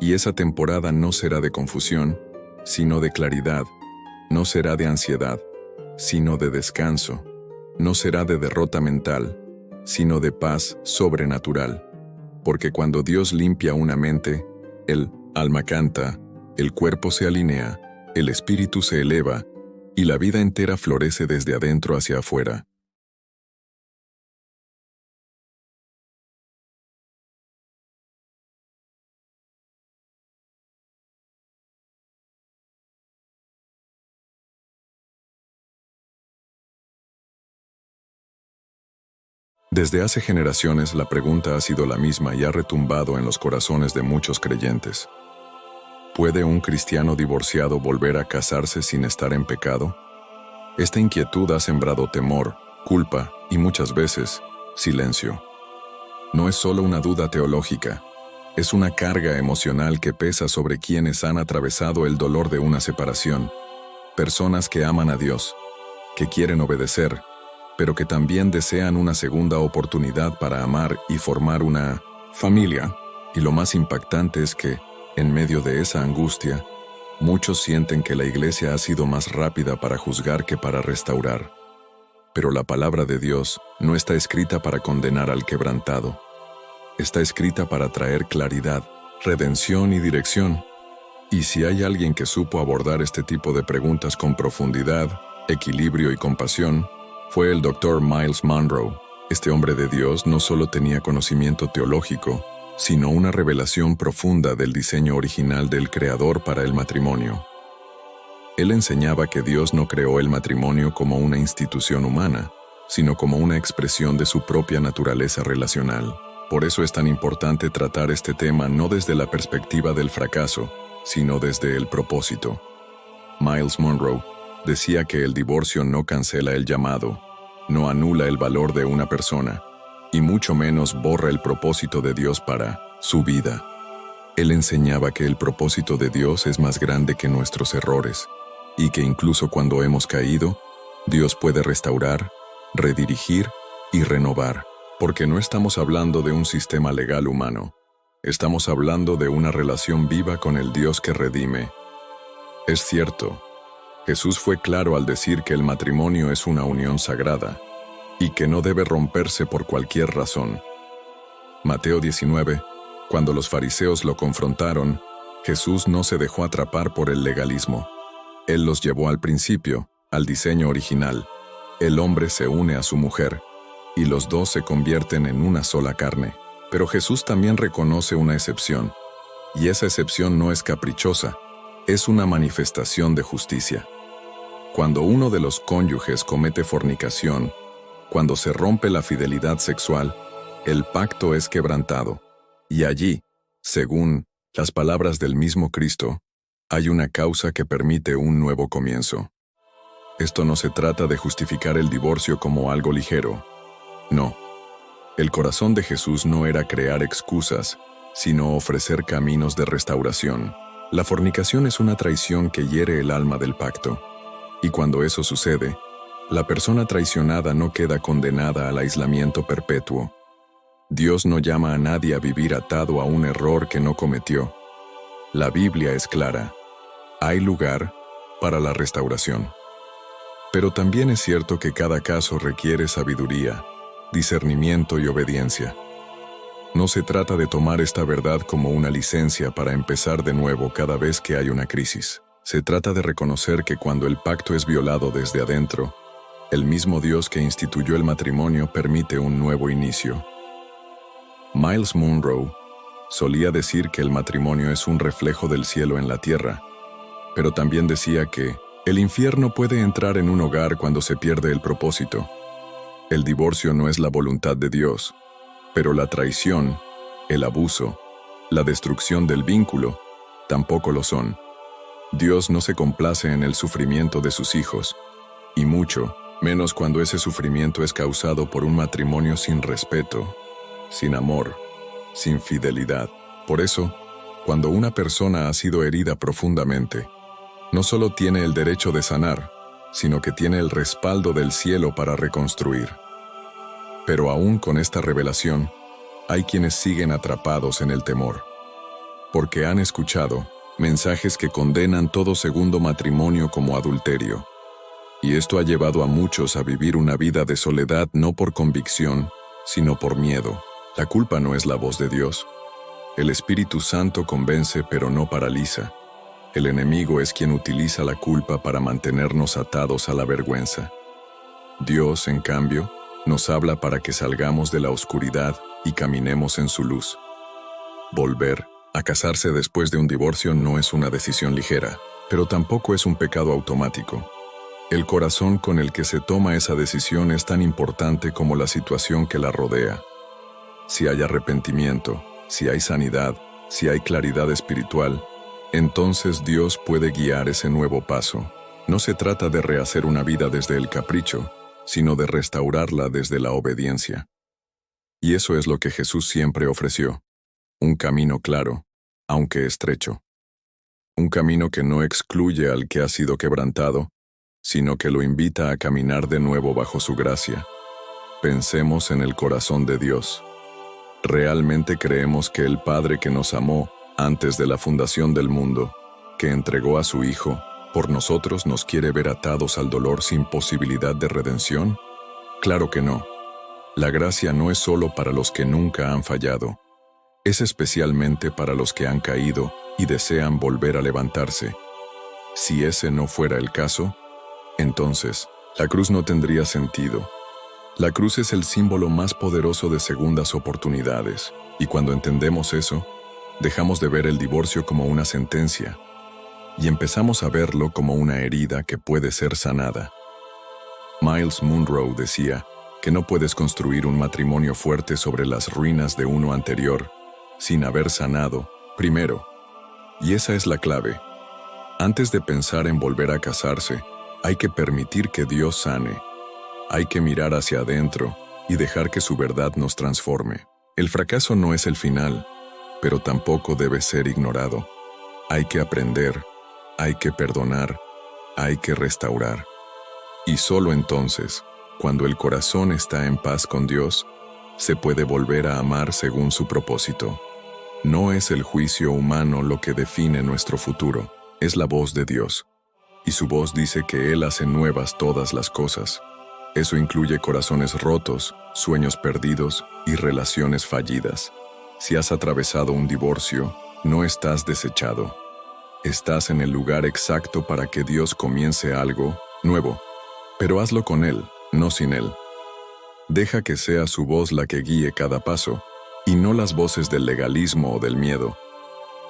Y esa temporada no será de confusión, sino de claridad, no será de ansiedad, sino de descanso, no será de derrota mental, sino de paz sobrenatural. Porque cuando Dios limpia una mente, el alma canta, el cuerpo se alinea, el espíritu se eleva, y la vida entera florece desde adentro hacia afuera. Desde hace generaciones la pregunta ha sido la misma y ha retumbado en los corazones de muchos creyentes. ¿Puede un cristiano divorciado volver a casarse sin estar en pecado? Esta inquietud ha sembrado temor, culpa y muchas veces, silencio. No es solo una duda teológica, es una carga emocional que pesa sobre quienes han atravesado el dolor de una separación. Personas que aman a Dios, que quieren obedecer, pero que también desean una segunda oportunidad para amar y formar una familia. Y lo más impactante es que, en medio de esa angustia, muchos sienten que la iglesia ha sido más rápida para juzgar que para restaurar. Pero la palabra de Dios no está escrita para condenar al quebrantado. Está escrita para traer claridad, redención y dirección. Y si hay alguien que supo abordar este tipo de preguntas con profundidad, equilibrio y compasión, fue el Dr. Myles Munroe. Este hombre de Dios no solo tenía conocimiento teológico, sino una revelación profunda del diseño original del Creador para el matrimonio. Él enseñaba que Dios no creó el matrimonio como una institución humana, sino como una expresión de su propia naturaleza relacional. Por eso es tan importante tratar este tema no desde la perspectiva del fracaso, sino desde el propósito. Myles Munroe decía que el divorcio no cancela el llamado, no anula el valor de una persona, y mucho menos borra el propósito de Dios para su vida. Él enseñaba que el propósito de Dios es más grande que nuestros errores, y que incluso cuando hemos caído, Dios puede restaurar, redirigir y renovar, porque no estamos hablando de un sistema legal humano, estamos hablando de una relación viva con el Dios que redime. Es cierto, Jesús fue claro al decir que el matrimonio es una unión sagrada, y que no debe romperse por cualquier razón. Mateo 19, cuando los fariseos lo confrontaron, Jesús no se dejó atrapar por el legalismo. Él los llevó al principio, al diseño original. El hombre se une a su mujer, y los dos se convierten en una sola carne. Pero Jesús también reconoce una excepción, y esa excepción no es caprichosa, es una manifestación de justicia. Cuando uno de los cónyuges comete fornicación, cuando se rompe la fidelidad sexual, el pacto es quebrantado. Y allí, según las palabras del mismo Cristo, hay una causa que permite un nuevo comienzo. Esto no se trata de justificar el divorcio como algo ligero. No. El corazón de Jesús no era crear excusas, sino ofrecer caminos de restauración. La fornicación es una traición que hiere el alma del pacto. Y cuando eso sucede, la persona traicionada no queda condenada al aislamiento perpetuo. Dios no llama a nadie a vivir atado a un error que no cometió. La Biblia es clara. Hay lugar para la restauración. Pero también es cierto que cada caso requiere sabiduría, discernimiento y obediencia. No se trata de tomar esta verdad como una licencia para empezar de nuevo cada vez que hay una crisis. Se trata de reconocer que cuando el pacto es violado desde adentro, el mismo Dios que instituyó el matrimonio permite un nuevo inicio. Myles Munroe solía decir que el matrimonio es un reflejo del cielo en la tierra, pero también decía que el infierno puede entrar en un hogar cuando se pierde el propósito. El divorcio no es la voluntad de Dios, pero la traición, el abuso, la destrucción del vínculo, tampoco lo son. Dios no se complace en el sufrimiento de sus hijos, y mucho menos cuando ese sufrimiento es causado por un matrimonio sin respeto, sin amor, sin fidelidad. Por eso, cuando una persona ha sido herida profundamente, no solo tiene el derecho de sanar, sino que tiene el respaldo del cielo para reconstruir. Pero aún con esta revelación, hay quienes siguen atrapados en el temor, porque han escuchado mensajes que condenan todo segundo matrimonio como adulterio. Y esto ha llevado a muchos a vivir una vida de soledad no por convicción, sino por miedo. La culpa no es la voz de Dios. El Espíritu Santo convence pero no paraliza. El enemigo es quien utiliza la culpa para mantenernos atados a la vergüenza. Dios, en cambio, nos habla para que salgamos de la oscuridad y caminemos en su luz. Volver a casarse después de un divorcio no es una decisión ligera, pero tampoco es un pecado automático. El corazón con el que se toma esa decisión es tan importante como la situación que la rodea. Si hay arrepentimiento, si hay sanidad, si hay claridad espiritual, entonces Dios puede guiar ese nuevo paso. No se trata de rehacer una vida desde el capricho, sino de restaurarla desde la obediencia. Y eso es lo que Jesús siempre ofreció. Un camino claro, aunque estrecho. Un camino que no excluye al que ha sido quebrantado, sino que lo invita a caminar de nuevo bajo su gracia. Pensemos en el corazón de Dios. ¿Realmente creemos que el Padre que nos amó antes de la fundación del mundo, que entregó a su Hijo, por nosotros nos quiere ver atados al dolor sin posibilidad de redención? Claro que no. La gracia no es solo para los que nunca han fallado. Es especialmente para los que han caído y desean volver a levantarse. Si ese no fuera el caso, entonces, la cruz no tendría sentido. La cruz es el símbolo más poderoso de segundas oportunidades, y cuando entendemos eso, dejamos de ver el divorcio como una sentencia, y empezamos a verlo como una herida que puede ser sanada. Miles Monroe decía que no puedes construir un matrimonio fuerte sobre las ruinas de uno anterior, sin haber sanado primero. Y esa es la clave. Antes de pensar en volver a casarse, hay que permitir que Dios sane. Hay que mirar hacia adentro y dejar que su verdad nos transforme. El fracaso no es el final, pero tampoco debe ser ignorado. Hay que aprender, hay que perdonar, hay que restaurar. Y solo entonces, cuando el corazón está en paz con Dios, se puede volver a amar según su propósito. No es el juicio humano lo que define nuestro futuro, es la voz de Dios. Y su voz dice que Él hace nuevas todas las cosas. Eso incluye corazones rotos, sueños perdidos y relaciones fallidas. Si has atravesado un divorcio, no estás desechado. Estás en el lugar exacto para que Dios comience algo nuevo. Pero hazlo con Él, no sin Él. Deja que sea su voz la que guíe cada paso, y no las voces del legalismo o del miedo.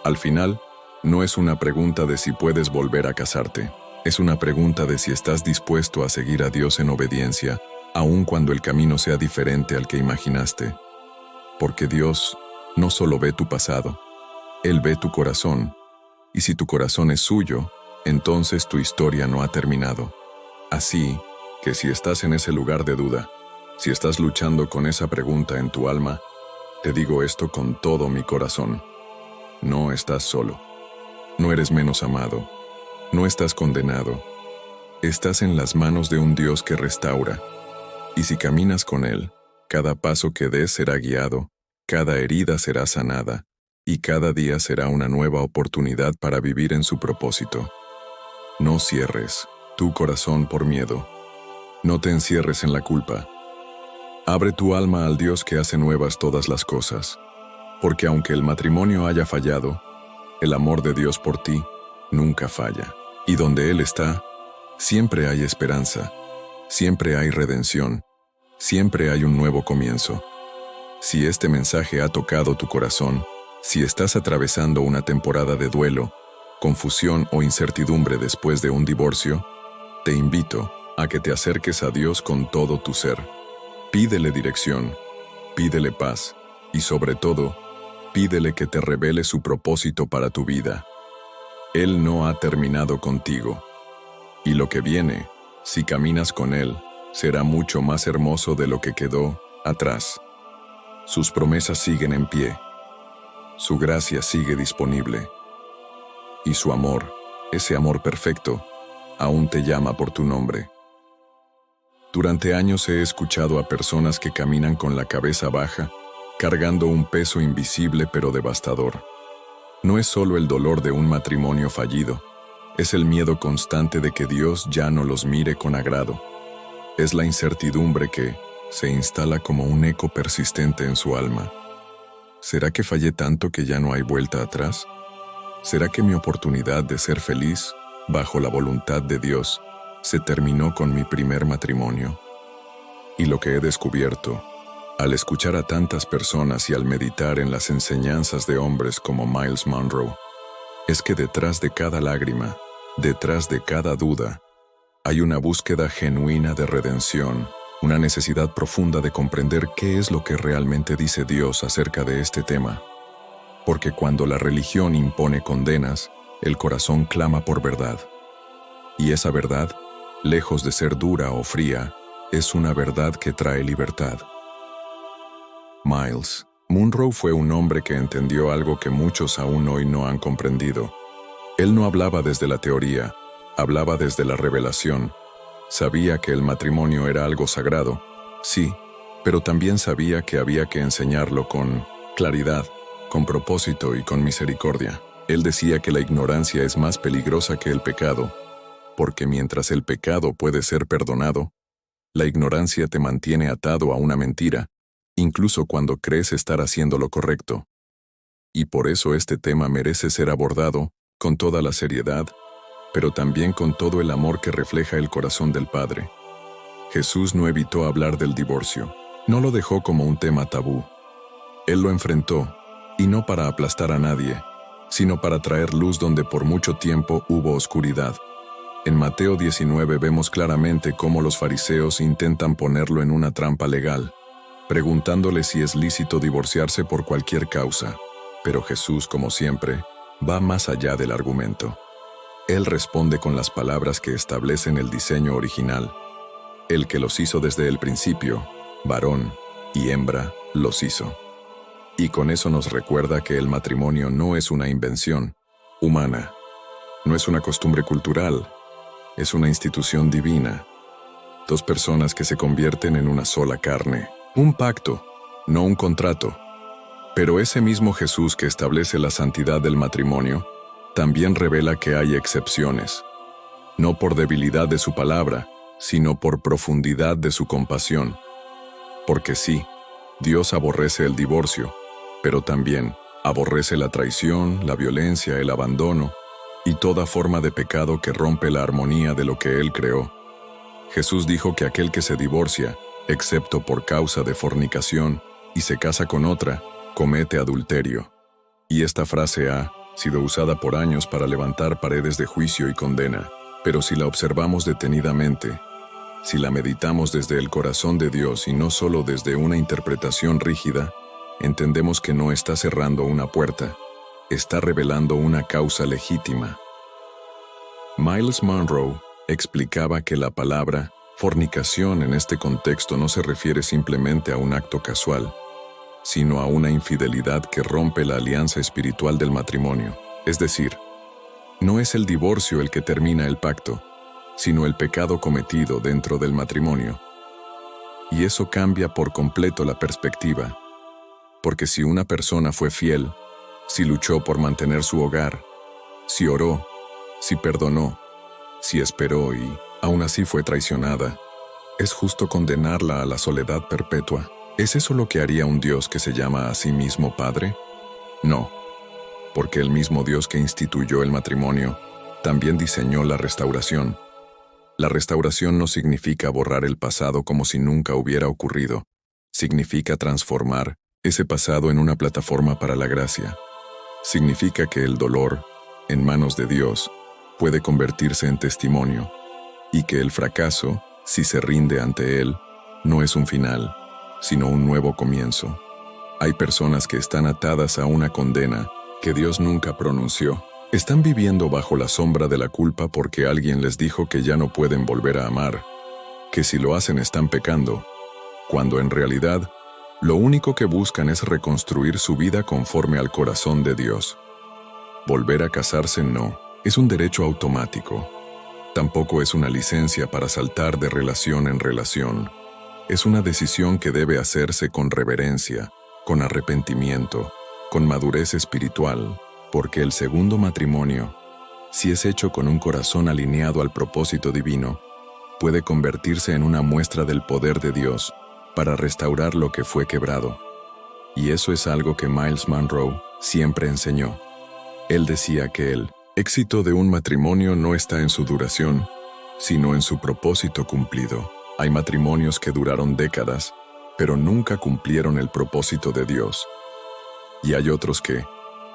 Al final, no es una pregunta de si puedes volver a casarte. Es una pregunta de si estás dispuesto a seguir a Dios en obediencia, aun cuando el camino sea diferente al que imaginaste. Porque Dios no solo ve tu pasado, Él ve tu corazón, y si tu corazón es suyo, entonces tu historia no ha terminado. Así que si estás en ese lugar de duda, si estás luchando con esa pregunta en tu alma, te digo esto con todo mi corazón. No estás solo. No eres menos amado. No estás condenado. Estás en las manos de un Dios que restaura. Y si caminas con Él, cada paso que des será guiado, cada herida será sanada, y cada día será una nueva oportunidad para vivir en su propósito. No cierres tu corazón por miedo. No te encierres en la culpa. Abre tu alma al Dios que hace nuevas todas las cosas. Porque aunque el matrimonio haya fallado, el amor de Dios por ti nunca falla. Y donde Él está, siempre hay esperanza, siempre hay redención, siempre hay un nuevo comienzo. Si este mensaje ha tocado tu corazón, si estás atravesando una temporada de duelo, confusión o incertidumbre después de un divorcio, te invito a que te acerques a Dios con todo tu ser. Pídele dirección, pídele paz y sobre todo, pídele que te revele su propósito para tu vida. Él no ha terminado contigo. Y lo que viene, si caminas con Él, será mucho más hermoso de lo que quedó atrás. Sus promesas siguen en pie. Su gracia sigue disponible. Y su amor, ese amor perfecto, aún te llama por tu nombre. Durante años he escuchado a personas que caminan con la cabeza baja, cargando un peso invisible pero devastador. No es solo el dolor de un matrimonio fallido, es el miedo constante de que Dios ya no los mire con agrado. Es la incertidumbre que se instala como un eco persistente en su alma. ¿Será que fallé tanto que ya no hay vuelta atrás? ¿Será que mi oportunidad de ser feliz, bajo la voluntad de Dios, se terminó con mi primer matrimonio? Y lo que he descubierto, al escuchar a tantas personas y al meditar en las enseñanzas de hombres como Miles Monroe, es que detrás de cada lágrima, detrás de cada duda, hay una búsqueda genuina de redención, una necesidad profunda de comprender qué es lo que realmente dice Dios acerca de este tema. Porque cuando la religión impone condenas, el corazón clama por verdad. Y esa verdad, lejos de ser dura o fría, es una verdad que trae libertad. Miles Monroe fue un hombre que entendió algo que muchos aún hoy no han comprendido. Él no hablaba desde la teoría, hablaba desde la revelación, Sabía que el matrimonio era algo sagrado, sí, pero también sabía que había que enseñarlo con claridad, con propósito y con misericordia. Él decía que la ignorancia es más peligrosa que el pecado, porque mientras el pecado puede ser perdonado, la ignorancia te mantiene atado a una mentira, incluso cuando crees estar haciendo lo correcto. Y por eso este tema merece ser abordado con toda la seriedad, pero también con todo el amor que refleja el corazón del Padre. Jesús no evitó hablar del divorcio, no lo dejó como un tema tabú. Él lo enfrentó, y no para aplastar a nadie, sino para traer luz donde por mucho tiempo hubo oscuridad. En Mateo 19 vemos claramente cómo los fariseos intentan ponerlo en una trampa legal, preguntándole si es lícito divorciarse por cualquier causa. Pero Jesús, como siempre, va más allá del argumento. Él responde con las palabras que establecen el diseño original. El que los hizo desde el principio, varón y hembra, los hizo. Y con eso nos recuerda que el matrimonio no es una invención humana, no es una costumbre cultural, es una institución divina. Dos personas que se convierten en una sola carne. Un pacto, no un contrato. Pero ese mismo Jesús que establece la santidad del matrimonio, también revela que hay excepciones. No por debilidad de su palabra, sino por profundidad de su compasión. Porque sí, Dios aborrece el divorcio, pero también aborrece la traición, la violencia, el abandono y toda forma de pecado que rompe la armonía de lo que Él creó. Jesús dijo que aquel que se divorcia, excepto por causa de fornicación, y se casa con otra, comete adulterio. Y esta frase ha sido usada por años para levantar paredes de juicio y condena, pero si la observamos detenidamente, si la meditamos desde el corazón de Dios y no solo desde una interpretación rígida, entendemos que no está cerrando una puerta, está revelando una causa legítima. Myles Munroe explicaba que la palabra fornicación en este contexto no se refiere simplemente a un acto casual, sino a una infidelidad que rompe la alianza espiritual del matrimonio. Es decir, no es el divorcio el que termina el pacto, sino el pecado cometido dentro del matrimonio. Y eso cambia por completo la perspectiva, porque si una persona fue fiel, si luchó por mantener su hogar, si oró, si perdonó, si esperó y aún así fue traicionada, ¿es justo condenarla a la soledad perpetua? ¿Es eso lo que haría un Dios que se llama a sí mismo Padre? No, porque el mismo Dios que instituyó el matrimonio también diseñó la restauración. La restauración no significa borrar el pasado como si nunca hubiera ocurrido. Significa transformar ese pasado en una plataforma para la gracia. Significa que el dolor, en manos de Dios, puede convertirse en testimonio, y que el fracaso, si se rinde ante Él, no es un final, sino un nuevo comienzo. Hay personas que están atadas a una condena que Dios nunca pronunció. Están viviendo bajo la sombra de la culpa porque alguien les dijo que ya no pueden volver a amar, que si lo hacen están pecando, cuando en realidad, lo único que buscan es reconstruir su vida conforme al corazón de Dios. Volver a casarse no es un derecho automático. Tampoco es una licencia para saltar de relación en relación. Es una decisión que debe hacerse con reverencia, con arrepentimiento, con madurez espiritual, porque el segundo matrimonio, si es hecho con un corazón alineado al propósito divino, puede convertirse en una muestra del poder de Dios para restaurar lo que fue quebrado. Y eso es algo que Myles Munroe siempre enseñó. Él decía que el éxito de un matrimonio no está en su duración, sino en su propósito cumplido. Hay matrimonios que duraron décadas, pero nunca cumplieron el propósito de Dios. Y hay otros que,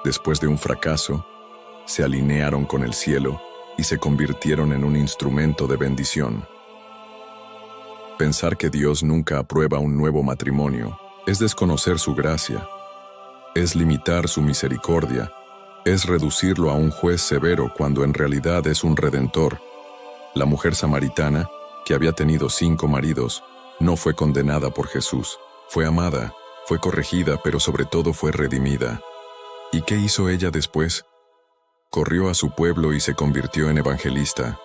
después de un fracaso, se alinearon con el cielo y se convirtieron en un instrumento de bendición. Pensar que Dios nunca aprueba un nuevo matrimonio es desconocer su gracia, es limitar su misericordia, es reducirlo a un juez severo cuando en realidad es un redentor. La mujer samaritana, que había tenido 5 maridos, no fue condenada por Jesús, fue amada, fue corregida, pero sobre todo fue redimida. ¿Y qué hizo ella después? Corrió a su pueblo y se convirtió en evangelista.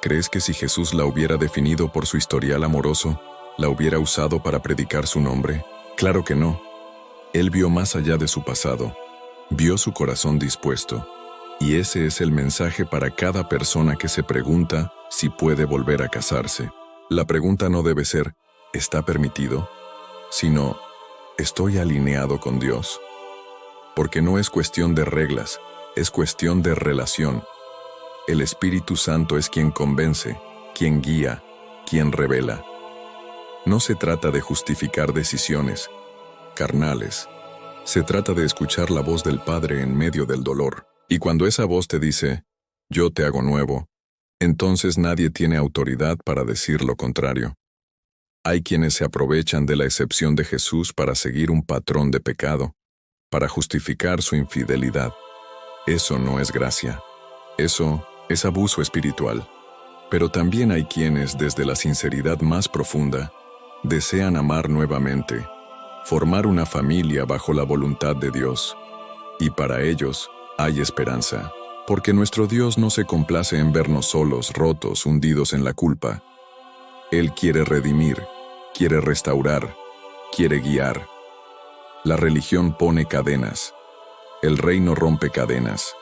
¿Crees que si Jesús la hubiera definido por su historial amoroso, la hubiera usado para predicar su nombre? Claro que no. Él vio más allá de su pasado, vio su corazón dispuesto, y ese es el mensaje para cada persona que se pregunta si puede volver a casarse. La pregunta no debe ser, ¿está permitido?, sino, ¿estoy alineado con Dios? Porque no es cuestión de reglas, es cuestión de relación. El Espíritu Santo es quien convence, quien guía, quien revela. No se trata de justificar decisiones carnales. Se trata de escuchar la voz del Padre en medio del dolor. Y cuando esa voz te dice, yo te hago nuevo, entonces nadie tiene autoridad para decir lo contrario. Hay quienes se aprovechan de la excepción de Jesús para seguir un patrón de pecado, para justificar su infidelidad. Eso no es gracia. Eso es abuso espiritual. Pero también hay quienes, desde la sinceridad más profunda, desean amar nuevamente, formar una familia bajo la voluntad de Dios. Y para ellos hay esperanza, porque nuestro Dios no se complace en vernos solos, rotos, hundidos en la culpa. Él quiere redimir, quiere restaurar, quiere guiar. La religión pone cadenas. El reino rompe cadenas.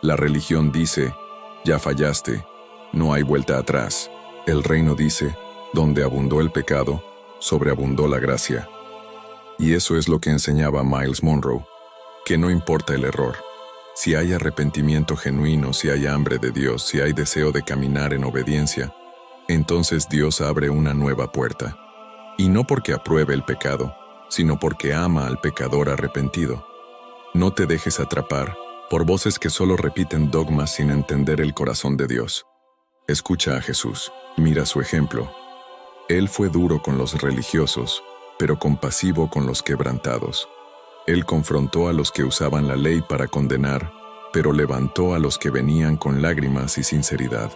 La religión dice, ya fallaste, no hay vuelta atrás. El reino dice, donde abundó el pecado, sobreabundó la gracia. Y eso es lo que enseñaba Myles Munroe, que no importa el error. Si hay arrepentimiento genuino, si hay hambre de Dios, si hay deseo de caminar en obediencia, entonces Dios abre una nueva puerta. Y no porque apruebe el pecado, sino porque ama al pecador arrepentido. No te dejes atrapar por voces que solo repiten dogmas sin entender el corazón de Dios. Escucha a Jesús, mira su ejemplo. Él fue duro con los religiosos, pero compasivo con los quebrantados. Él confrontó a los que usaban la ley para condenar, pero levantó a los que venían con lágrimas y sinceridad.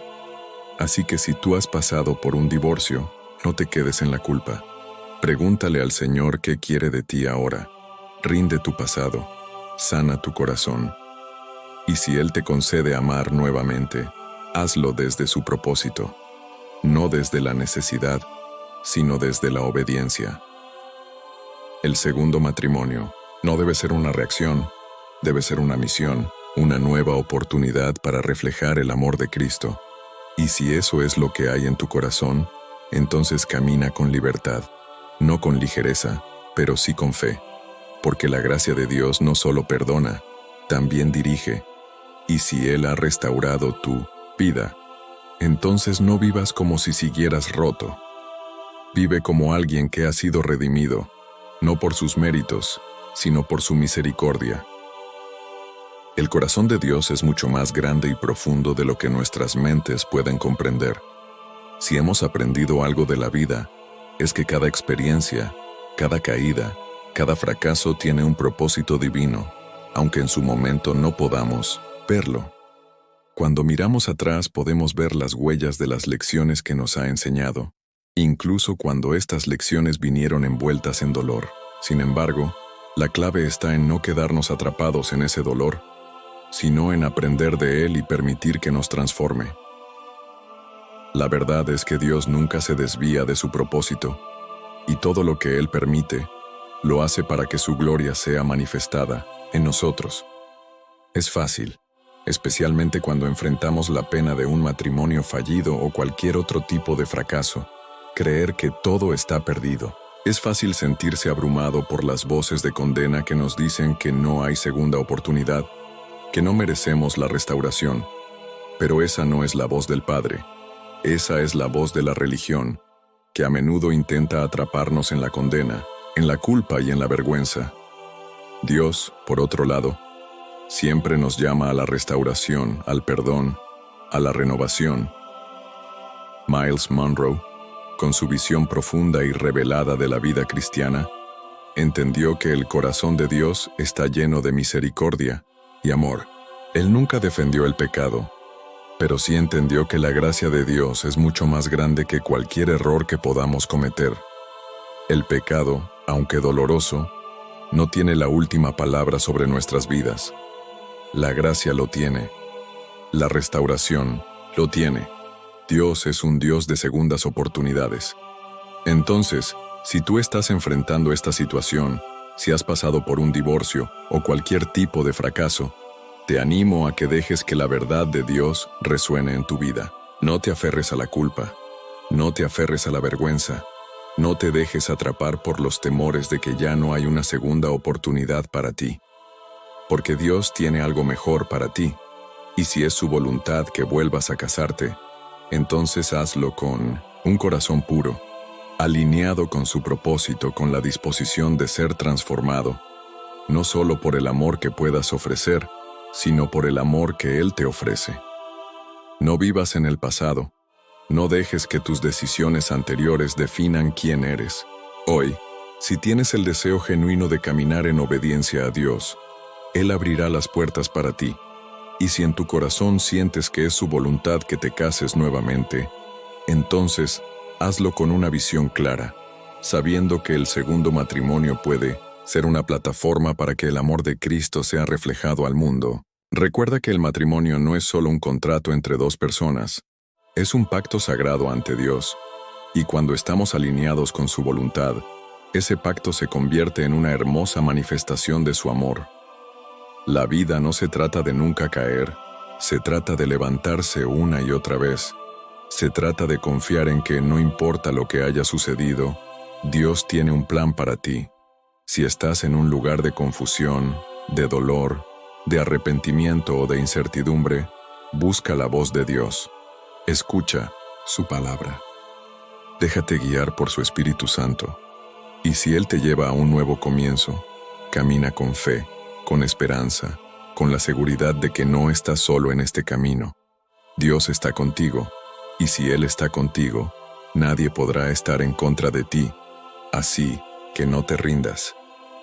Así que si tú has pasado por un divorcio, no te quedes en la culpa. Pregúntale al Señor qué quiere de ti ahora. Rinde tu pasado, sana tu corazón. Y si Él te concede amar nuevamente, hazlo desde su propósito, no desde la necesidad, sino desde la obediencia. El segundo matrimonio no debe ser una reacción, debe ser una misión, una nueva oportunidad para reflejar el amor de Cristo. Y si eso es lo que hay en tu corazón, entonces camina con libertad, no con ligereza, pero sí con fe, porque la gracia de Dios no solo perdona, también dirige. Y si Él ha restaurado tu vida, entonces no vivas como si siguieras roto. Vive como alguien que ha sido redimido, no por sus méritos, sino por su misericordia. El corazón de Dios es mucho más grande y profundo de lo que nuestras mentes pueden comprender. Si hemos aprendido algo de la vida, es que cada experiencia, cada caída, cada fracaso tiene un propósito divino, aunque en su momento no podamos verlo. Cuando miramos atrás podemos ver las huellas de las lecciones que nos ha enseñado, incluso cuando estas lecciones vinieron envueltas en dolor. Sin embargo, la clave está en no quedarnos atrapados en ese dolor, sino en aprender de él y permitir que nos transforme. La verdad es que Dios nunca se desvía de su propósito, y todo lo que Él permite, lo hace para que su gloria sea manifestada en nosotros. Es fácil, especialmente cuando enfrentamos la pena de un matrimonio fallido o cualquier otro tipo de fracaso, creer que todo está perdido. Es fácil sentirse abrumado por las voces de condena que nos dicen que no hay segunda oportunidad, que no merecemos la restauración. Pero esa no es la voz del Padre. Esa es la voz de la religión, que a menudo intenta atraparnos en la condena, en la culpa y en la vergüenza. Dios, por otro lado, siempre nos llama a la restauración, al perdón, a la renovación. Myles Munroe, con su visión profunda y revelada de la vida cristiana, entendió que el corazón de Dios está lleno de misericordia y amor. Él nunca defendió el pecado, pero sí entendió que la gracia de Dios es mucho más grande que cualquier error que podamos cometer. El pecado, aunque doloroso, no tiene la última palabra sobre nuestras vidas. La gracia lo tiene. La restauración lo tiene. Dios es un Dios de segundas oportunidades. Entonces, si tú estás enfrentando esta situación, si has pasado por un divorcio o cualquier tipo de fracaso, te animo a que dejes que la verdad de Dios resuene en tu vida. No te aferres a la culpa, no te aferres a la vergüenza, no te dejes atrapar por los temores de que ya no hay una segunda oportunidad para ti. Porque Dios tiene algo mejor para ti, y si es su voluntad que vuelvas a casarte, entonces hazlo con un corazón puro, alineado con su propósito, con la disposición de ser transformado, no solo por el amor que puedas ofrecer, sino por el amor que Él te ofrece. No vivas en el pasado. No dejes que tus decisiones anteriores definan quién eres. Hoy, si tienes el deseo genuino de caminar en obediencia a Dios, Él abrirá las puertas para ti. Y si en tu corazón sientes que es su voluntad que te cases nuevamente, entonces hazlo con una visión clara, sabiendo que el segundo matrimonio puede ser una plataforma para que el amor de Cristo sea reflejado al mundo. Recuerda que el matrimonio no es solo un contrato entre dos personas, es un pacto sagrado ante Dios, y cuando estamos alineados con su voluntad, ese pacto se convierte en una hermosa manifestación de su amor. La vida no se trata de nunca caer, se trata de levantarse una y otra vez. Se trata de confiar en que no importa lo que haya sucedido, Dios tiene un plan para ti. Si estás en un lugar de confusión, de dolor, de arrepentimiento o de incertidumbre, busca la voz de Dios. Escucha su palabra. Déjate guiar por su Espíritu Santo. Y si Él te lleva a un nuevo comienzo, camina con fe, con esperanza, con la seguridad de que no estás solo en este camino. Dios está contigo, y si Él está contigo, nadie podrá estar en contra de ti. Así que no te rindas.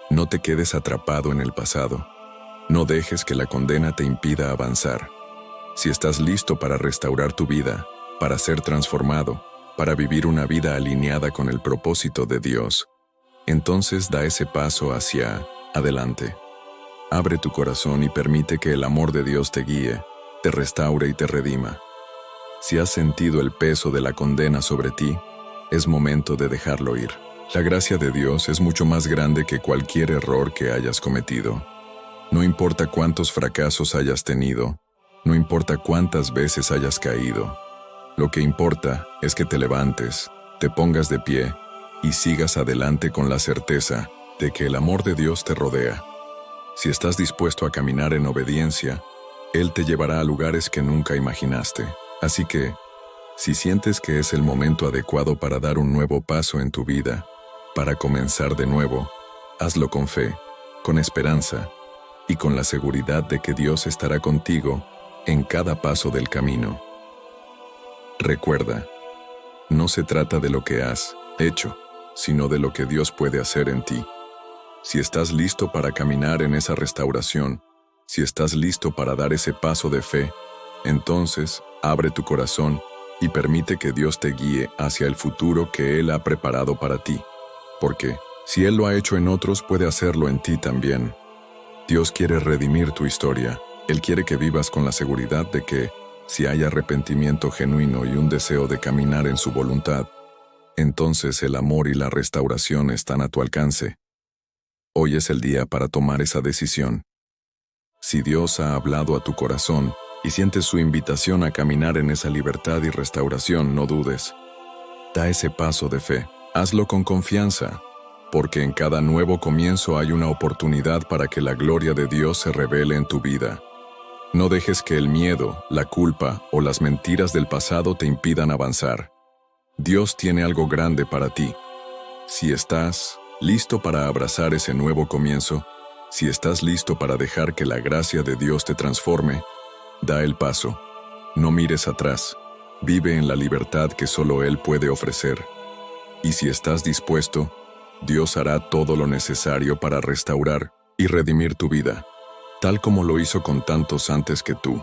No te quedes atrapado en el pasado. No dejes que la condena te impida avanzar. Si estás listo para restaurar tu vida, para ser transformado, para vivir una vida alineada con el propósito de Dios, entonces da ese paso hacia adelante. Abre tu corazón y permite que el amor de Dios te guíe, te restaure y te redima. Si has sentido el peso de la condena sobre ti, es momento de dejarlo ir. La gracia de Dios es mucho más grande que cualquier error que hayas cometido. No importa cuántos fracasos hayas tenido, no importa cuántas veces hayas caído. Lo que importa es que te levantes, te pongas de pie y sigas adelante con la certeza de que el amor de Dios te rodea. Si estás dispuesto a caminar en obediencia, Él te llevará a lugares que nunca imaginaste. Así que, si sientes que es el momento adecuado para dar un nuevo paso en tu vida, para comenzar de nuevo, hazlo con fe, con esperanza y con la seguridad de que Dios estará contigo en cada paso del camino. Recuerda, no se trata de lo que has hecho, sino de lo que Dios puede hacer en ti. Si estás listo para caminar en esa restauración, si estás listo para dar ese paso de fe, entonces abre tu corazón y permite que Dios te guíe hacia el futuro que Él ha preparado para ti. Porque, si Él lo ha hecho en otros, puede hacerlo en ti también. Dios quiere redimir tu historia. Él quiere que vivas con la seguridad de que, si hay arrepentimiento genuino y un deseo de caminar en su voluntad, entonces el amor y la restauración están a tu alcance. Hoy es el día para tomar esa decisión. Si Dios ha hablado a tu corazón y sientes su invitación a caminar en esa libertad y restauración, no dudes. Da ese paso de fe. Hazlo con confianza, porque en cada nuevo comienzo hay una oportunidad para que la gloria de Dios se revele en tu vida. No dejes que el miedo, la culpa o las mentiras del pasado te impidan avanzar. Dios tiene algo grande para ti. Si estás listo para abrazar ese nuevo comienzo, si estás listo para dejar que la gracia de Dios te transforme, da el paso. No mires atrás. Vive en la libertad que solo Él puede ofrecer. Y si estás dispuesto, Dios hará todo lo necesario para restaurar y redimir tu vida, tal como lo hizo con tantos antes que tú.